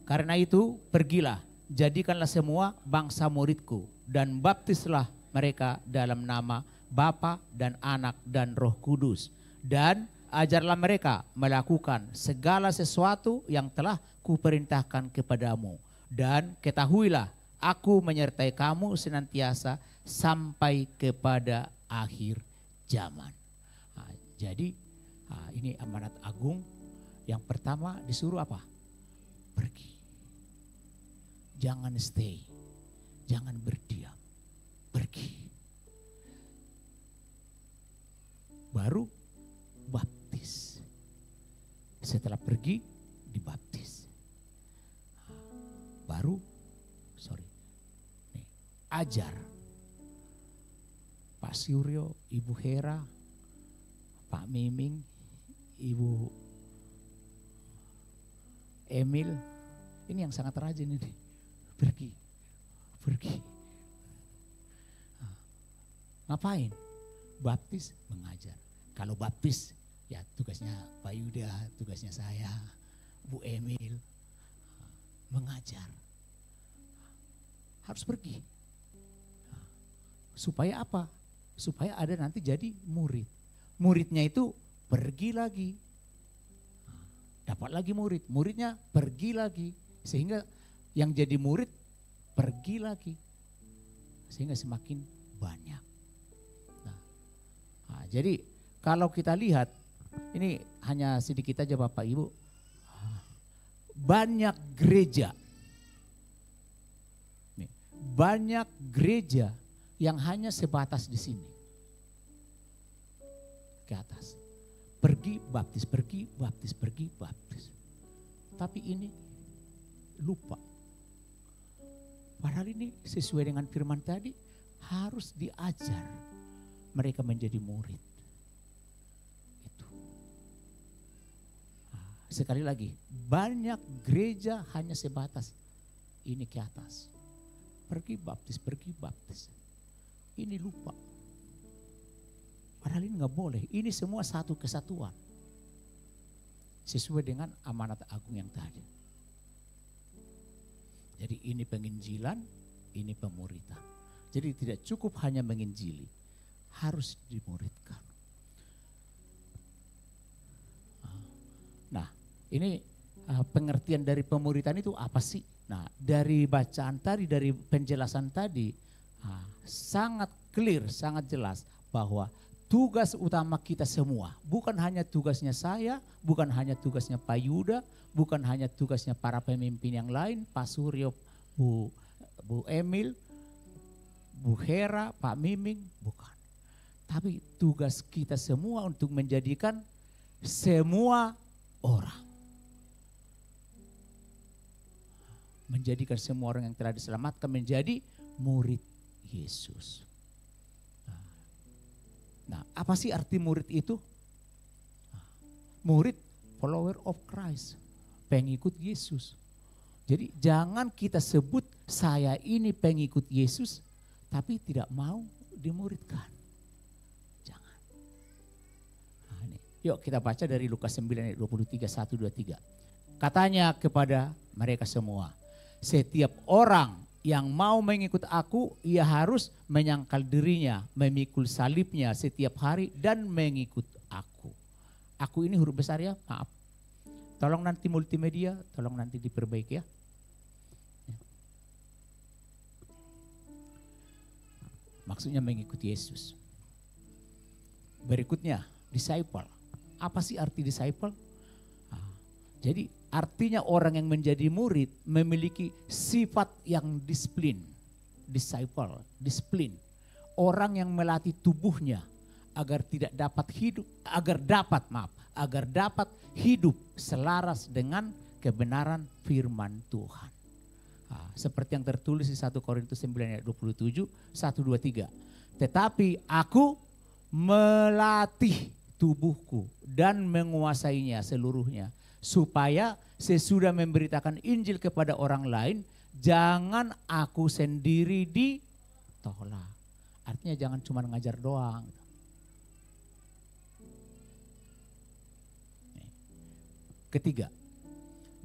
S1: Karena itu pergilah, jadikanlah semua bangsa muridku dan baptislah mereka dalam nama Bapa dan Anak dan Roh Kudus. Dan ajarlah mereka melakukan segala sesuatu yang telah kuperintahkan kepadamu. Dan ketahuilah aku menyertai kamu senantiasa sampai kepada akhir zaman. Nah, jadi ini amanat agung. Yang pertama disuruh apa? Pergi. Jangan stay. Jangan berdiam. Pergi. Baru baptis. Setelah pergi dibaptis. Baru ajar. Pak Suryo, Ibu Hera, Pak Miming, Ibu Emil, ini yang sangat rajin ini. Pergi. Ngapain? Baptis, mengajar. Kalau baptis, ya tugasnya Pak Yuda, tugasnya saya, Bu Emil, mengajar. Harus pergi. Supaya apa? Supaya ada nanti jadi murid. Muridnya itu pergi lagi. Dapat lagi murid. Muridnya pergi lagi. Sehingga yang jadi murid pergi lagi. Sehingga semakin banyak. Nah, jadi kalau kita lihat, ini hanya sedikit aja Bapak Ibu. Banyak gereja. Banyak gereja yang hanya sebatas di sini. Ke atas. Pergi, baptis, pergi, baptis, pergi, baptis. Tapi ini lupa. Padahal ini sesuai dengan firman tadi harus diajar mereka menjadi murid. Itu. Sekali lagi, banyak gereja hanya sebatas ini ke atas. Pergi baptis, pergi baptis. Ini lupa. Padahal ini nggak boleh. Ini semua satu kesatuan. Sesuai dengan amanat agung yang tadi. Jadi ini penginjilan, ini pemuridan. Jadi tidak cukup hanya menginjili, harus dimuridkan. Nah, ini pengertian dari pemuridan itu apa sih? Nah, dari bacaan tadi, dari penjelasan tadi, sangat clear, sangat jelas bahwa tugas utama kita semua, bukan hanya tugasnya saya, bukan hanya tugasnya Pak Yuda, bukan hanya tugasnya para pemimpin yang lain, Pak Suryo, Bu Emil, Bu Hera, Pak Miming, bukan. Tapi tugas kita semua untuk menjadikan semua orang. Menjadikan semua orang yang telah diselamatkan menjadi murid Yesus. Nah, apa sih arti murid itu? Murid, follower of Christ, pengikut Yesus. Jadi jangan kita sebut saya ini pengikut Yesus, tapi tidak mau dimuridkan. Jangan. Nah, ini. Yuk kita baca dari Lukas 9 ayat 23, 1-2-3. Katanya kepada mereka semua, setiap orang yang mau mengikut aku, ia harus menyangkal dirinya, memikul salibnya setiap hari dan mengikut aku. Aku ini huruf besar ya, maaf. Tolong nanti multimedia, tolong nanti diperbaiki ya. Maksudnya mengikuti Yesus. Berikutnya, disciple. Apa sih arti disciple? Jadi artinya orang yang menjadi murid memiliki sifat yang disiplin. Disciple, disiplin. Orang yang melatih tubuhnya agar dapat hidup selaras dengan kebenaran firman Tuhan. Seperti yang tertulis di 1 Korintus 9 ayat 27, 1-2-3. Tetapi aku melatih tubuhku dan menguasainya seluruhnya, supaya sesudah memberitakan Injil kepada orang lain, jangan aku sendiri ditolak. Artinya jangan cuma ngajar doang. Ketiga,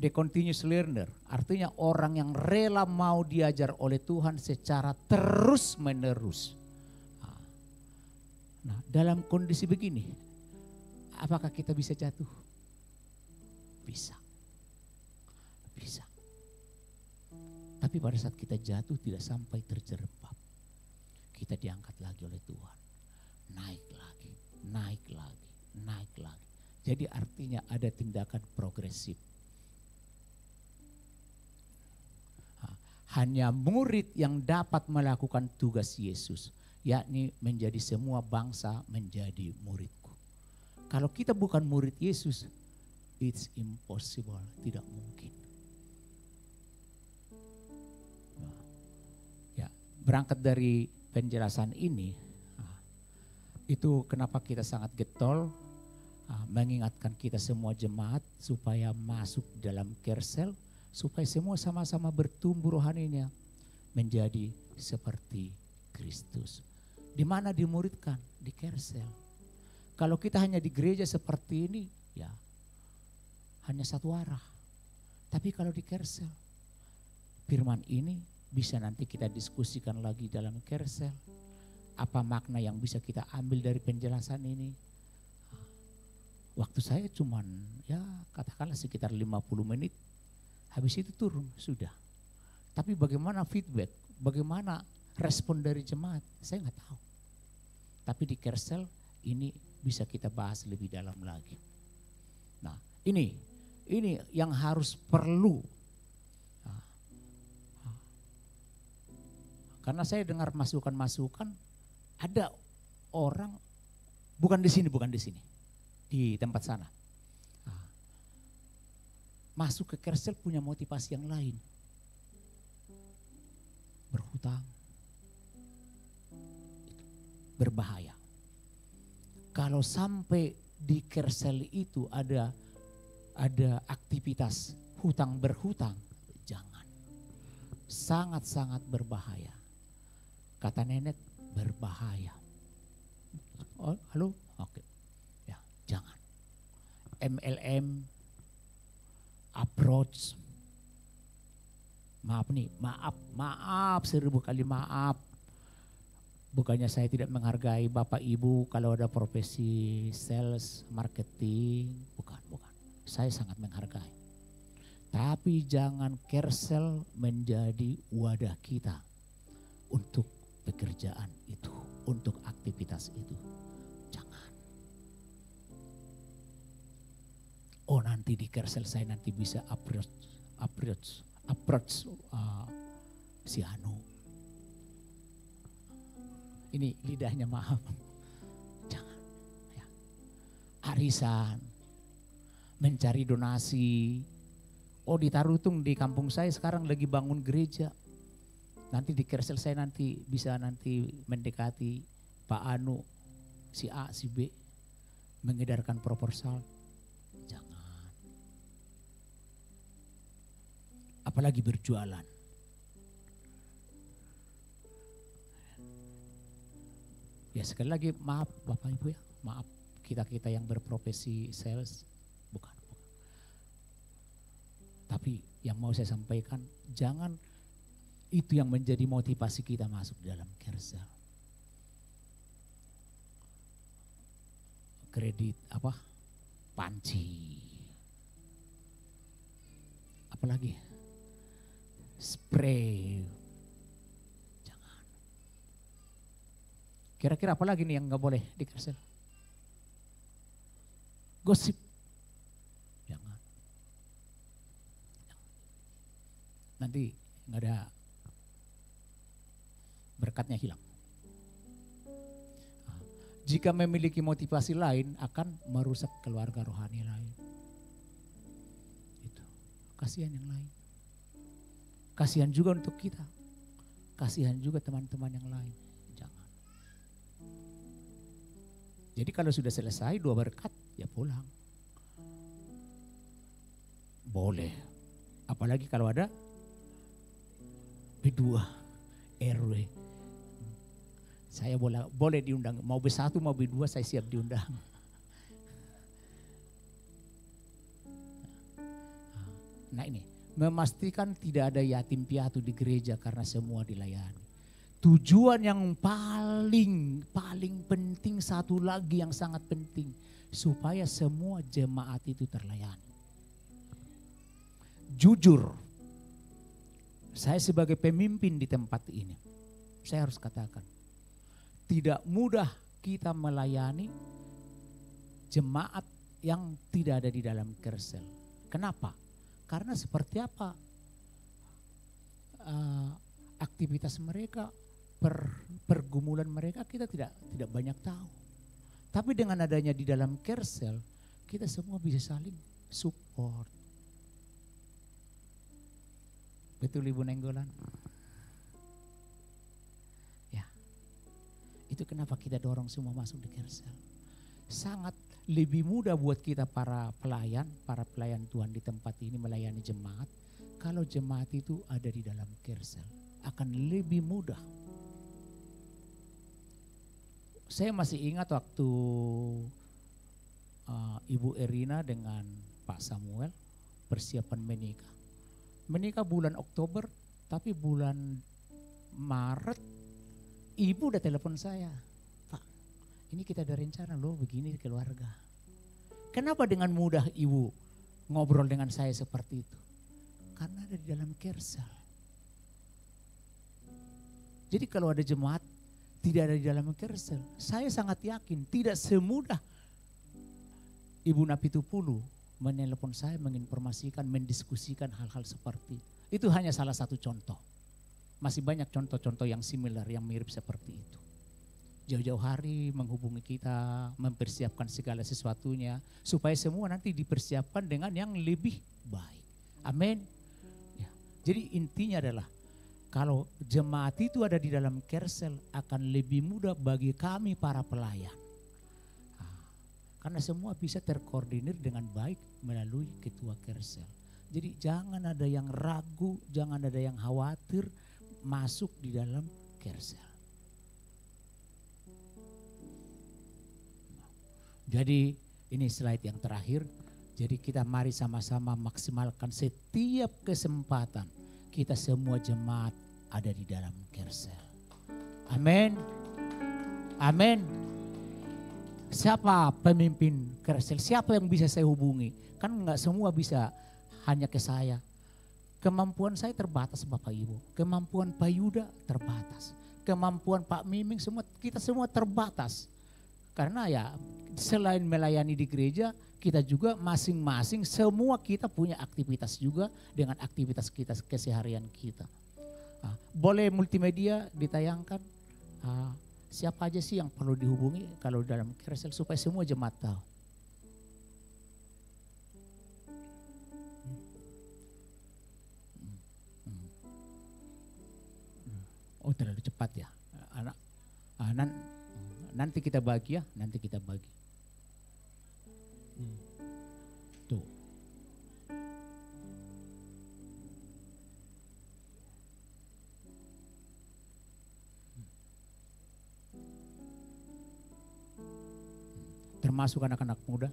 S1: the continuous learner, artinya orang yang rela mau diajar oleh Tuhan secara terus menerus. Nah, dalam kondisi begini, apakah kita bisa jatuh? Bisa. Bisa. Tapi pada saat kita jatuh tidak sampai terjerembab. Kita diangkat lagi oleh Tuhan. Naik lagi, naik lagi, naik lagi. Jadi artinya ada tindakan progresif. Hanya murid yang dapat melakukan tugas Yesus, yakni menjadi semua bangsa menjadi muridku. Kalau kita bukan murid Yesus, it's impossible, tidak mungkin. Ya, berangkat dari penjelasan ini, itu kenapa kita sangat getol mengingatkan kita semua jemaat supaya masuk dalam Kersel, supaya semua sama-sama bertumbuh rohaninya menjadi seperti Kristus. Di mana dimuridkan? Di Kersel. Kalau kita hanya di gereja seperti ini, ya hanya satu arah. Tapi kalau di Kersel, firman ini bisa nanti kita diskusikan lagi dalam Kersel. Apa makna yang bisa kita ambil dari penjelasan ini? Waktu saya cuman ya katakanlah sekitar 50 menit. Habis itu turun, sudah. Tapi bagaimana feedback, bagaimana respon dari jemaat, saya nggak tahu. Tapi di Kersel ini bisa kita bahas lebih dalam lagi. Nah, ini yang harus perlu. Karena saya dengar masukan-masukan, ada orang bukan di sini, di tempat sana. Masuk ke Kersel punya motivasi yang lain. Berhutang. Berbahaya. Kalau sampai di Kersel itu ada aktivitas hutang berhutang, jangan. Sangat-sangat berbahaya. Kata nenek, berbahaya. Oh, halo? Oke. Ya, jangan. MLM, approach, maaf nih, maaf 1000 kali maaf. Bukannya saya tidak menghargai Bapak Ibu kalau ada profesi sales, marketing, bukan. Saya sangat menghargai. Tapi jangan Kersel menjadi wadah kita untuk pekerjaan itu, untuk aktivitas itu. Jangan. Oh, nanti di Kersel saya nanti bisa approach si Anu. Ini lidahnya maaf. Jangan. Ya. Arisan, mencari donasi. Oh, di Tarutung di kampung saya sekarang lagi bangun gereja. Nanti di Kersel saya nanti bisa mendekati Pak Anu, si A, si B, mengedarkan proposal. Jangan. Apalagi berjualan. Ya sekali lagi maaf Bapak Ibu ya, maaf kita-kita yang berprofesi sales, bukan. Tapi yang mau saya sampaikan, jangan itu yang menjadi motivasi kita masuk dalam Kersel. Kredit panci. Apalagi? Spray. Jangan. Kira-kira apa lagi nih yang nggak boleh di Kersel? Gosip. Jangan. Nanti nggak ada berkatnya hilang. Jika memiliki motivasi lain akan merusak keluarga rohani lain. Itu. Kasihan yang lain. Kasihan juga untuk kita. Kasihan juga teman-teman yang lain. Jangan. Jadi kalau sudah selesai 2 berkat ya pulang. Boleh. Apalagi kalau ada B2 RW. Saya boleh diundang, mau B1 mau B2 saya siap diundang. Nah ini, memastikan tidak ada yatim piatu di gereja karena semua dilayani. Tujuan yang paling penting, satu lagi yang sangat penting, supaya semua jemaat itu terlayani. Jujur, saya sebagai pemimpin di tempat ini, saya harus katakan, tidak mudah kita melayani jemaat yang tidak ada di dalam Kersel. Kenapa? Karena seperti apa aktivitas mereka, pergumulan mereka kita tidak banyak tahu. Tapi dengan adanya di dalam Kersel, kita semua bisa saling support. Betul Ibu Nenggolan? Itu kenapa kita dorong semua masuk di Kersel. Sangat lebih mudah buat kita para pelayan Tuhan di tempat ini melayani jemaat. Kalau jemaat itu ada di dalam Kersel, akan lebih mudah. Saya masih ingat waktu Ibu Erina dengan Pak Samuel persiapan menikah. Menikah bulan Oktober, tapi bulan Maret Ibu udah telepon saya, Pak, ini kita ada rencana loh begini di keluarga. Kenapa dengan mudah Ibu ngobrol dengan saya seperti itu? Karena ada di dalam Kersel. Jadi kalau ada jemaat tidak ada di dalam Kersel, saya sangat yakin tidak semudah Ibu Napitupulu menelepon saya, menginformasikan, mendiskusikan hal-hal seperti itu. Itu hanya salah satu contoh. Masih banyak contoh-contoh yang similar, yang mirip seperti itu. Jauh-jauh hari menghubungi kita, mempersiapkan segala sesuatunya, supaya semua nanti dipersiapkan dengan yang lebih baik. Amin. Ya. Jadi intinya adalah, kalau jemaat itu ada di dalam Kersel, akan lebih mudah bagi kami para pelayan. Karena semua bisa terkoordinir dengan baik melalui ketua Kersel. Jadi jangan ada yang ragu, jangan ada yang khawatir, masuk di dalam Kersel. Jadi ini slide yang terakhir. Jadi kita mari sama-sama maksimalkan setiap kesempatan kita semua jemaat ada di dalam Kersel. Amin. Amin. Siapa pemimpin Kersel? Siapa yang bisa saya hubungi? Kan nggak semua bisa hanya ke saya. Kemampuan saya terbatas Bapak Ibu. Kemampuan Pak Yuda terbatas. Kemampuan Pak Miming kita semua terbatas. Karena ya selain melayani di gereja, kita juga masing-masing semua kita punya aktivitas juga dengan aktivitas kita keseharian kita. Boleh multimedia ditayangkan. Siapa aja sih yang perlu dihubungi kalau dalam Kersel supaya semua jemaat tahu. Oh terlalu cepat ya. Nanti kita bagi ya, nanti kita bagi. Tuh. Termasuk anak-anak muda.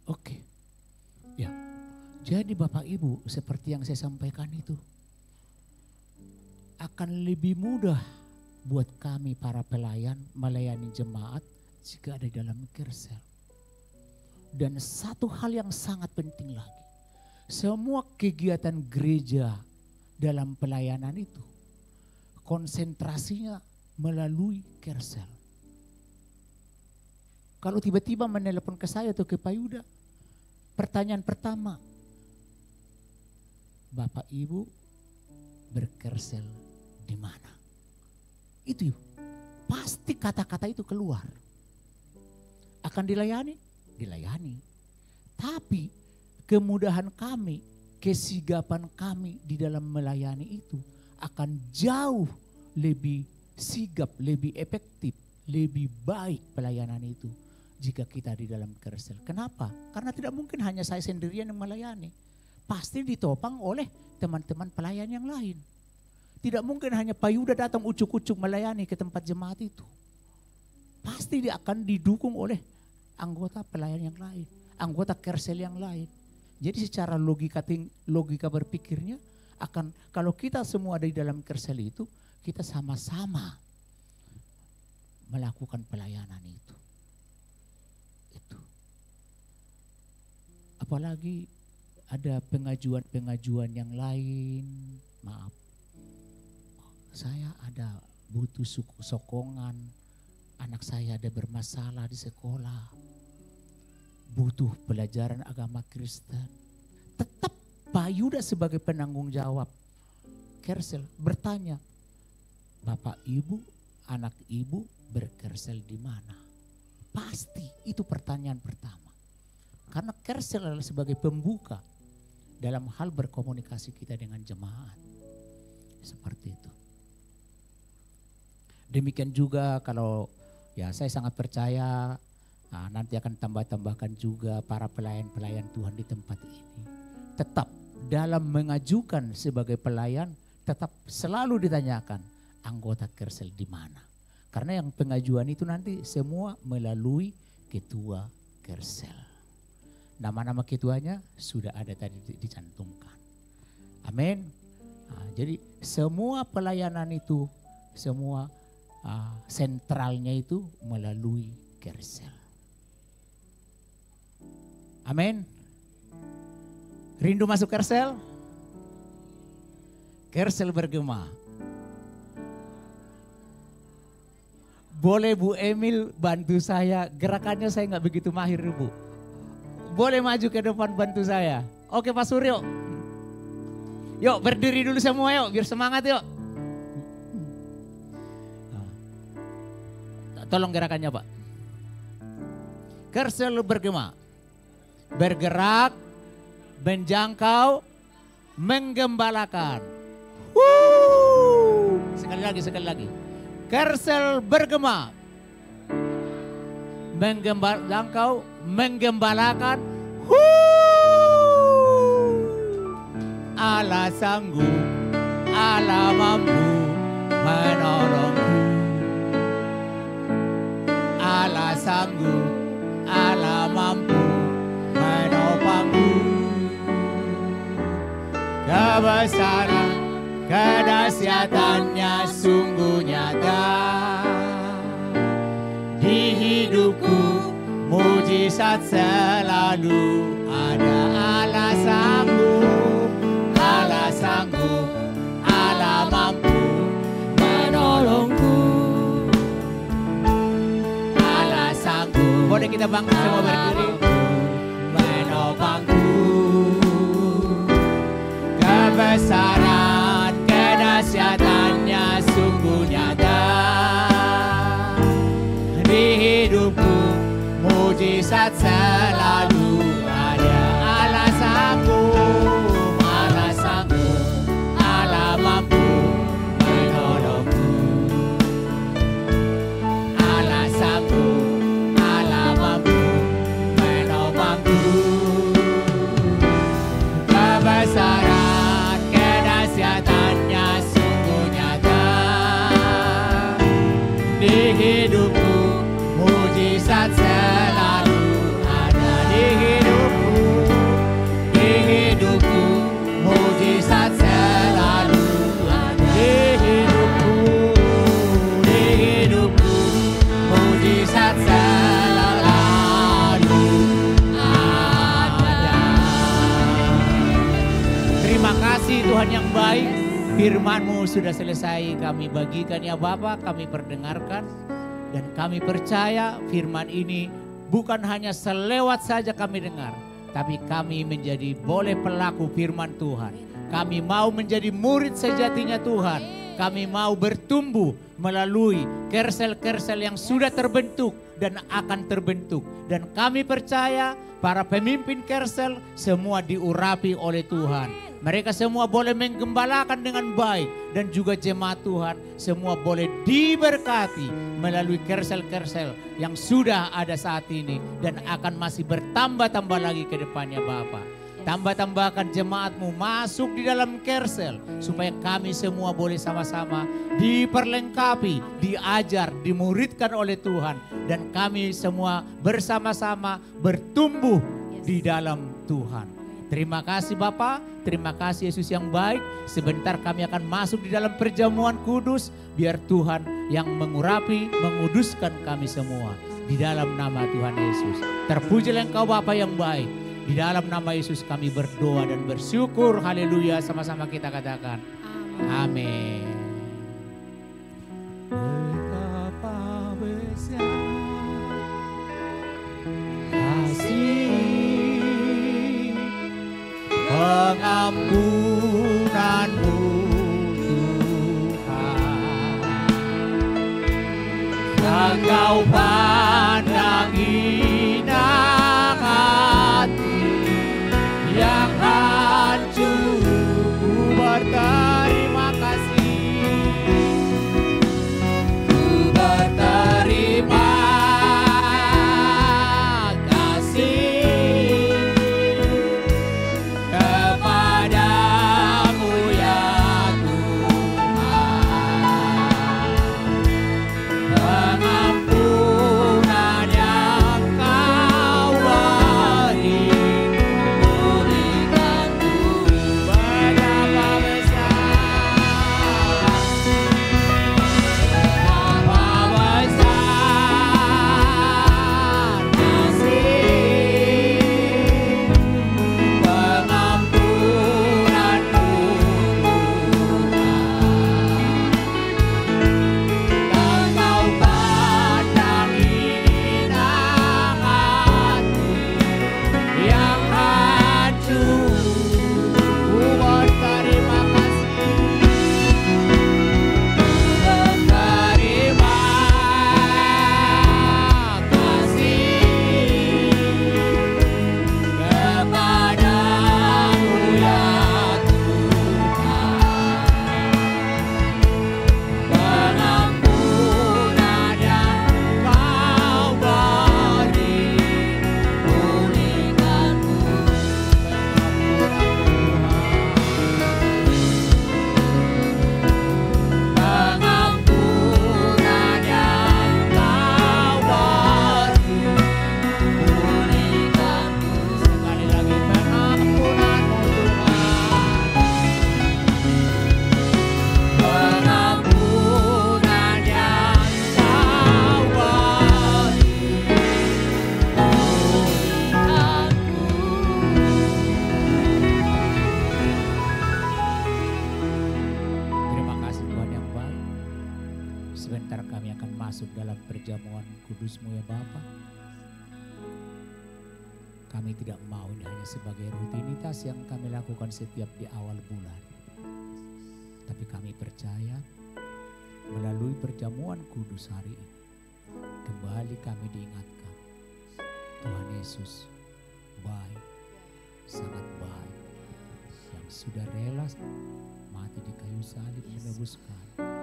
S1: Oke. Ya. Jadi Bapak Ibu, seperti yang saya sampaikan itu, akan lebih mudah buat kami para pelayan melayani jemaat jika ada dalam Kersel. Dan satu hal yang sangat penting lagi, semua kegiatan gereja dalam pelayanan itu konsentrasinya melalui Kersel. Kalau tiba-tiba menelepon ke saya atau ke Pak Yuda, pertanyaan pertama, Bapak Ibu berkersel di mana? Itu pasti kata-kata itu keluar. Akan dilayani? Dilayani. Tapi kemudahan kami, kesigapan kami di dalam melayani itu akan jauh lebih sigap, lebih efektif, lebih baik pelayanan itu jika kita di dalam Kersel. Kenapa? Karena tidak mungkin hanya saya sendirian yang melayani. Pasti ditopang oleh teman-teman pelayan yang lain. Tidak mungkin hanya Pak Yuda datang ucuk-ucuk melayani ke tempat jemaat itu. Pasti dia akan didukung oleh anggota pelayan yang lain, anggota Kersel yang lain. Jadi secara logika berpikirnya akan kalau kita semua ada di dalam Kersel itu, kita sama-sama melakukan pelayanan itu. Apalagi ada pengajuan yang lain, maaf. Saya ada butuh sokongan, anak saya ada bermasalah di sekolah, butuh pelajaran agama Kristen. Tetap Pak Yuda sebagai penanggung jawab Kersel bertanya, Bapak Ibu, anak Ibu berkersel di mana? Pasti itu pertanyaan pertama. Karena Kersel adalah sebagai pembuka dalam hal berkomunikasi kita dengan jemaat. Seperti itu. Demikian juga kalau ya saya sangat percaya nanti akan tambahkan juga para pelayan-pelayan Tuhan di tempat ini. Tetap dalam mengajukan sebagai pelayan tetap selalu ditanyakan anggota Kersel di mana. Karena yang pengajuan itu nanti semua melalui ketua Kersel. Nama-nama ketuanya sudah ada tadi dicantumkan. Amin. Jadi semua pelayanan itu, semua sentralnya itu melalui Kersel. Amin. Rindu masuk Kersel? Kersel bergema. Boleh Bu Emil bantu saya, gerakannya saya nggak begitu mahir Bu. Boleh maju ke depan bantu saya. Oke Pak Suryo. Yuk berdiri dulu semua yuk, biar semangat yuk. Tolong gerakannya Pak. Kersel bergema. Bergerak, menjangkau, menggembalakan. Sekali lagi. Kersel bergema. Menjangkau, menggembalakan. Allah sanggup, Allah mampu menolongku. Allah sanggup, kebesaran, kedahsyatannya sungguh nyata. Di hidupku mujizat selalu ada. Allah sanggup, Allah sanggup, Allah mampu menolongku. Allah sanggup. Boleh kita bangkit semua berdiri. Menopangku. Kebesaran, kedahsyatannya sungguh nyata. Di hidupku mujizat selalu ada. Allah sanggup, Allah sanggup, Allah mampu menolongku. Allah sanggup, Allah mampu menopangku. Kebesaran, kedahsyatannya sungguh nyata. Di hidupku mujizat selalu ada. Di hidupku mujizat selalu ada. Di hidupku mujizat selalu ada. Terima kasih Tuhan yang baik. Firman-Mu sudah selesai kami bagikan ya Bapa, kami perdengarkan. Dan kami percaya firman ini bukan hanya selewat saja kami dengar. Tapi kami menjadi boleh pelaku firman Tuhan. Kami mau menjadi murid sejatinya Tuhan. Kami mau bertumbuh melalui kersel-kersel yang sudah terbentuk dan akan terbentuk. Dan kami percaya para pemimpin kersel semua diurapi oleh Tuhan. Mereka semua boleh menggembalakan dengan baik. Dan juga jemaat Tuhan semua boleh diberkati melalui kersel-kersel yang sudah ada saat ini. Dan akan masih bertambah-tambah lagi ke depannya Bapa. Tambah-tambahkan jemaat-Mu masuk di dalam kersel. Supaya kami semua boleh sama-sama diperlengkapi, diajar, dimuridkan oleh Tuhan. Dan kami semua bersama-sama bertumbuh di dalam Tuhan. Terima kasih Bapa, terima kasih Yesus yang baik. Sebentar kami akan masuk di dalam perjamuan kudus. Biar Tuhan yang mengurapi, menguduskan kami semua. Di dalam nama Tuhan Yesus. Terpujilah Engkau Bapa yang baik. Di dalam nama Yesus kami berdoa dan bersyukur. Haleluya, sama-sama kita katakan. Amin. Betapa besar kasih pengampunan-Mu Tuhan. Engkau pandang hina hati yang hancur, ku berterima kasih. Ku berterima kasih Sebentar kami akan masuk dalam perjamuan kudus-Mu ya Bapa. Kami tidak mau ini hanya sebagai rutinitas yang kami lakukan setiap di awal bulan. Tapi kami percaya melalui perjamuan kudus hari ini, kembali kami diingatkan, Tuhan Yesus baik, sangat baik, yang sudah rela mati di kayu salib menebus kami.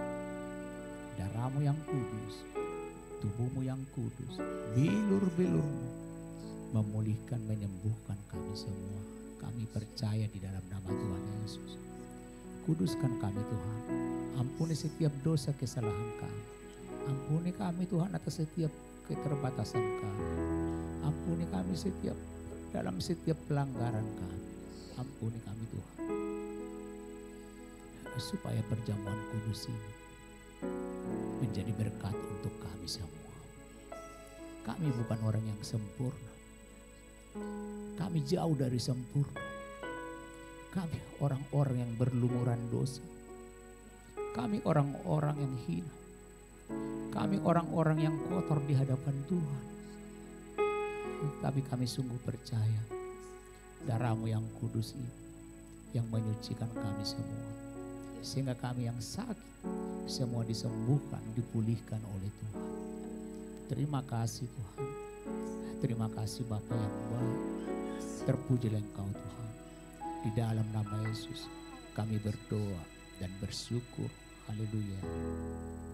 S1: Darahmu yang kudus, tubuhmu yang kudus, bilur-bilurmu memulihkan, menyembuhkan kami semua. Kami percaya di dalam nama Tuhan Yesus. Kuduskan kami Tuhan, ampuni setiap dosa kesalahan kami. Ampuni kami Tuhan atas setiap keterbatasan kami. Ampuni kami dalam setiap pelanggaran kami. Ampuni kami Tuhan. Supaya perjamuan kudus ini menjadi berkat untuk kami semua. Kami bukan orang yang sempurna. Kami jauh dari sempurna. Kami orang-orang yang berlumuran dosa. Kami orang-orang yang hina. Kami orang-orang yang kotor di hadapan Tuhan. Tapi kami sungguh percaya darah-Mu yang kudus ini yang menyucikan kami semua. Sehingga kami yang sakit semua disembuhkan, dipulihkan oleh Tuhan. Terima kasih Tuhan. Terima kasih Bapa yang baik. Terpujilah Engkau Tuhan. Di dalam nama Yesus kami berdoa dan bersyukur. Haleluya.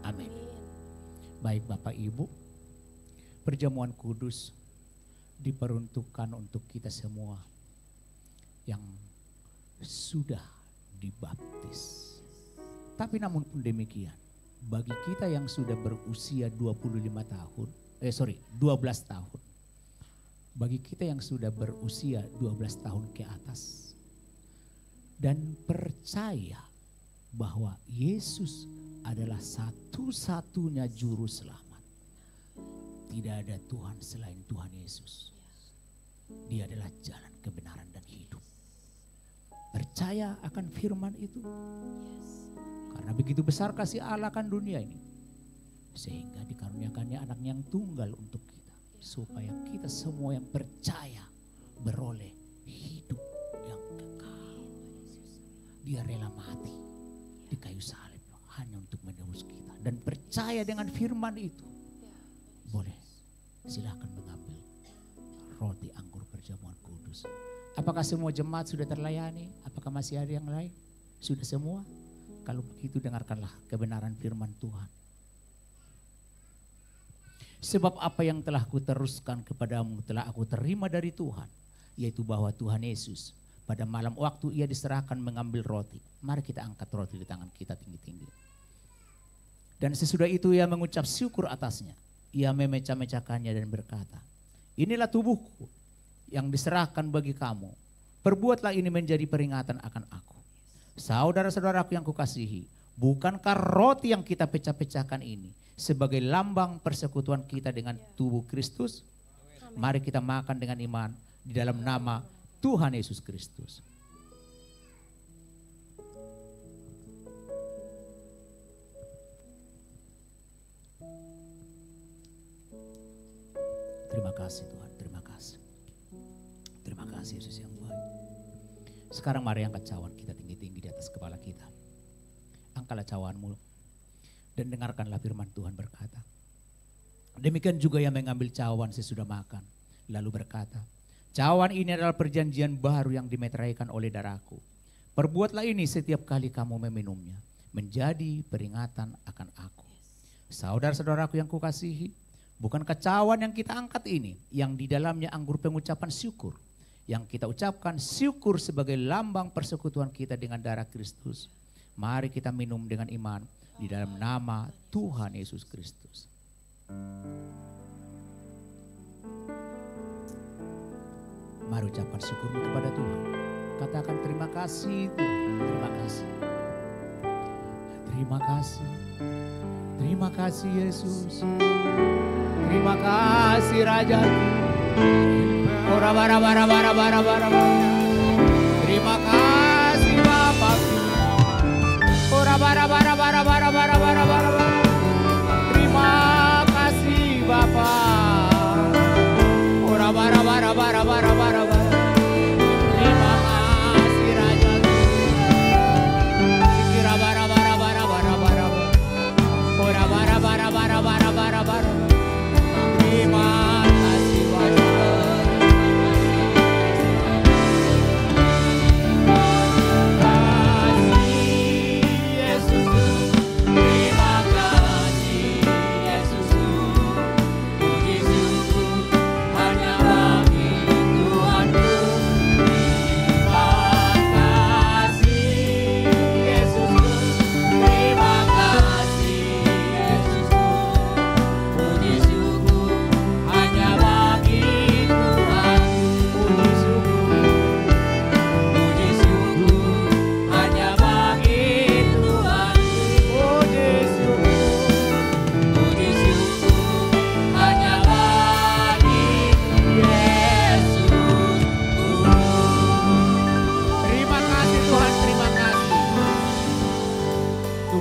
S1: Amin. Baik Bapak Ibu, perjamuan kudus diperuntukkan untuk kita semua yang sudah dibaptis. Tapi namun pun demikian, bagi kita yang sudah berusia 12 tahun. Bagi kita yang sudah berusia 12 tahun ke atas dan percaya bahwa Yesus adalah satu-satunya juru selamat. Tidak ada Tuhan selain Tuhan Yesus. Dia adalah jalan kebenaran dan hidup. Percaya akan firman itu. Karena begitu besar kasih Allah akan dunia ini. Sehingga dikaruniakannya anaknya yang tunggal untuk kita. Supaya kita semua yang percaya beroleh hidup yang kekal. Dia rela mati di kayu salib hanya untuk menebus kita. Dan percaya dengan firman itu. Boleh silakan mengambil roti anggur perjamuan kudus. Apakah semua jemaat sudah terlayani? Apakah masih ada yang lain? Sudah semua? Kalau begitu dengarkanlah kebenaran firman Tuhan. Sebab apa yang telah kuteruskan kepadamu telah aku terima dari Tuhan. Yaitu bahwa Tuhan Yesus pada malam waktu ia diserahkan mengambil roti. Mari kita angkat roti di tangan kita tinggi-tinggi. Dan sesudah itu ia mengucap syukur atasnya. Ia memecah-mecahkannya dan berkata, inilah tubuhku yang diserahkan bagi kamu. Perbuatlah ini menjadi peringatan akan aku. Saudara-saudaraku yang kukasihi, bukankah roti yang kita pecah-pecahkan ini sebagai lambang persekutuan kita dengan tubuh Kristus? Mari kita makan dengan iman di dalam nama Tuhan Yesus Kristus. Terima kasih Tuhan, terima kasih. Terima kasih Yesus yang baik. Sekarang mari angkat cawan kita tinggi-tinggi di atas kepala kita. Angkatlah cawanmu dan dengarkanlah firman Tuhan berkata. Demikian juga yang mengambil cawan sesudah makan. Lalu berkata, cawan ini adalah perjanjian baru yang dimeteraikan oleh darahku. Perbuatlah ini setiap kali kamu meminumnya. Menjadi peringatan akan aku. Saudara-saudaraku yang kukasihi, bukankah cawan yang kita angkat ini yang di dalamnya anggur pengucapan syukur. Yang kita ucapkan syukur sebagai lambang persekutuan kita dengan darah Kristus. Mari kita minum dengan iman di dalam nama Tuhan Yesus Kristus. Mari ucapkan syukurmu kepada Tuhan. Katakan terima kasih Tuhan, terima kasih. Terima kasih. Terima kasih Yesus. Terima kasih Rajaku. Ora bara bara bara bara bara. Terima kasih Bapakku. Ora bara bara bara bara bara bara bara.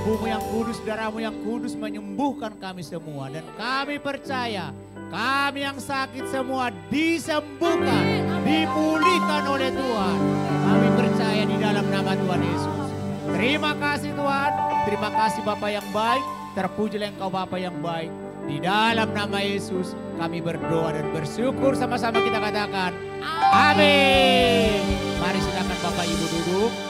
S1: tubuhmu yang kudus, darahmu yang kudus menyembuhkan kami semua. Dan kami percaya kami yang sakit semua disembuhkan, dipulihkan oleh Tuhan. Kami percaya di dalam nama Tuhan Yesus. Terima kasih Tuhan, terima kasih Bapa yang baik, terpujilah Engkau Bapa yang baik. Di dalam nama Yesus kami berdoa dan bersyukur, sama-sama kita katakan amin. Mari silakan Bapak Ibu duduk.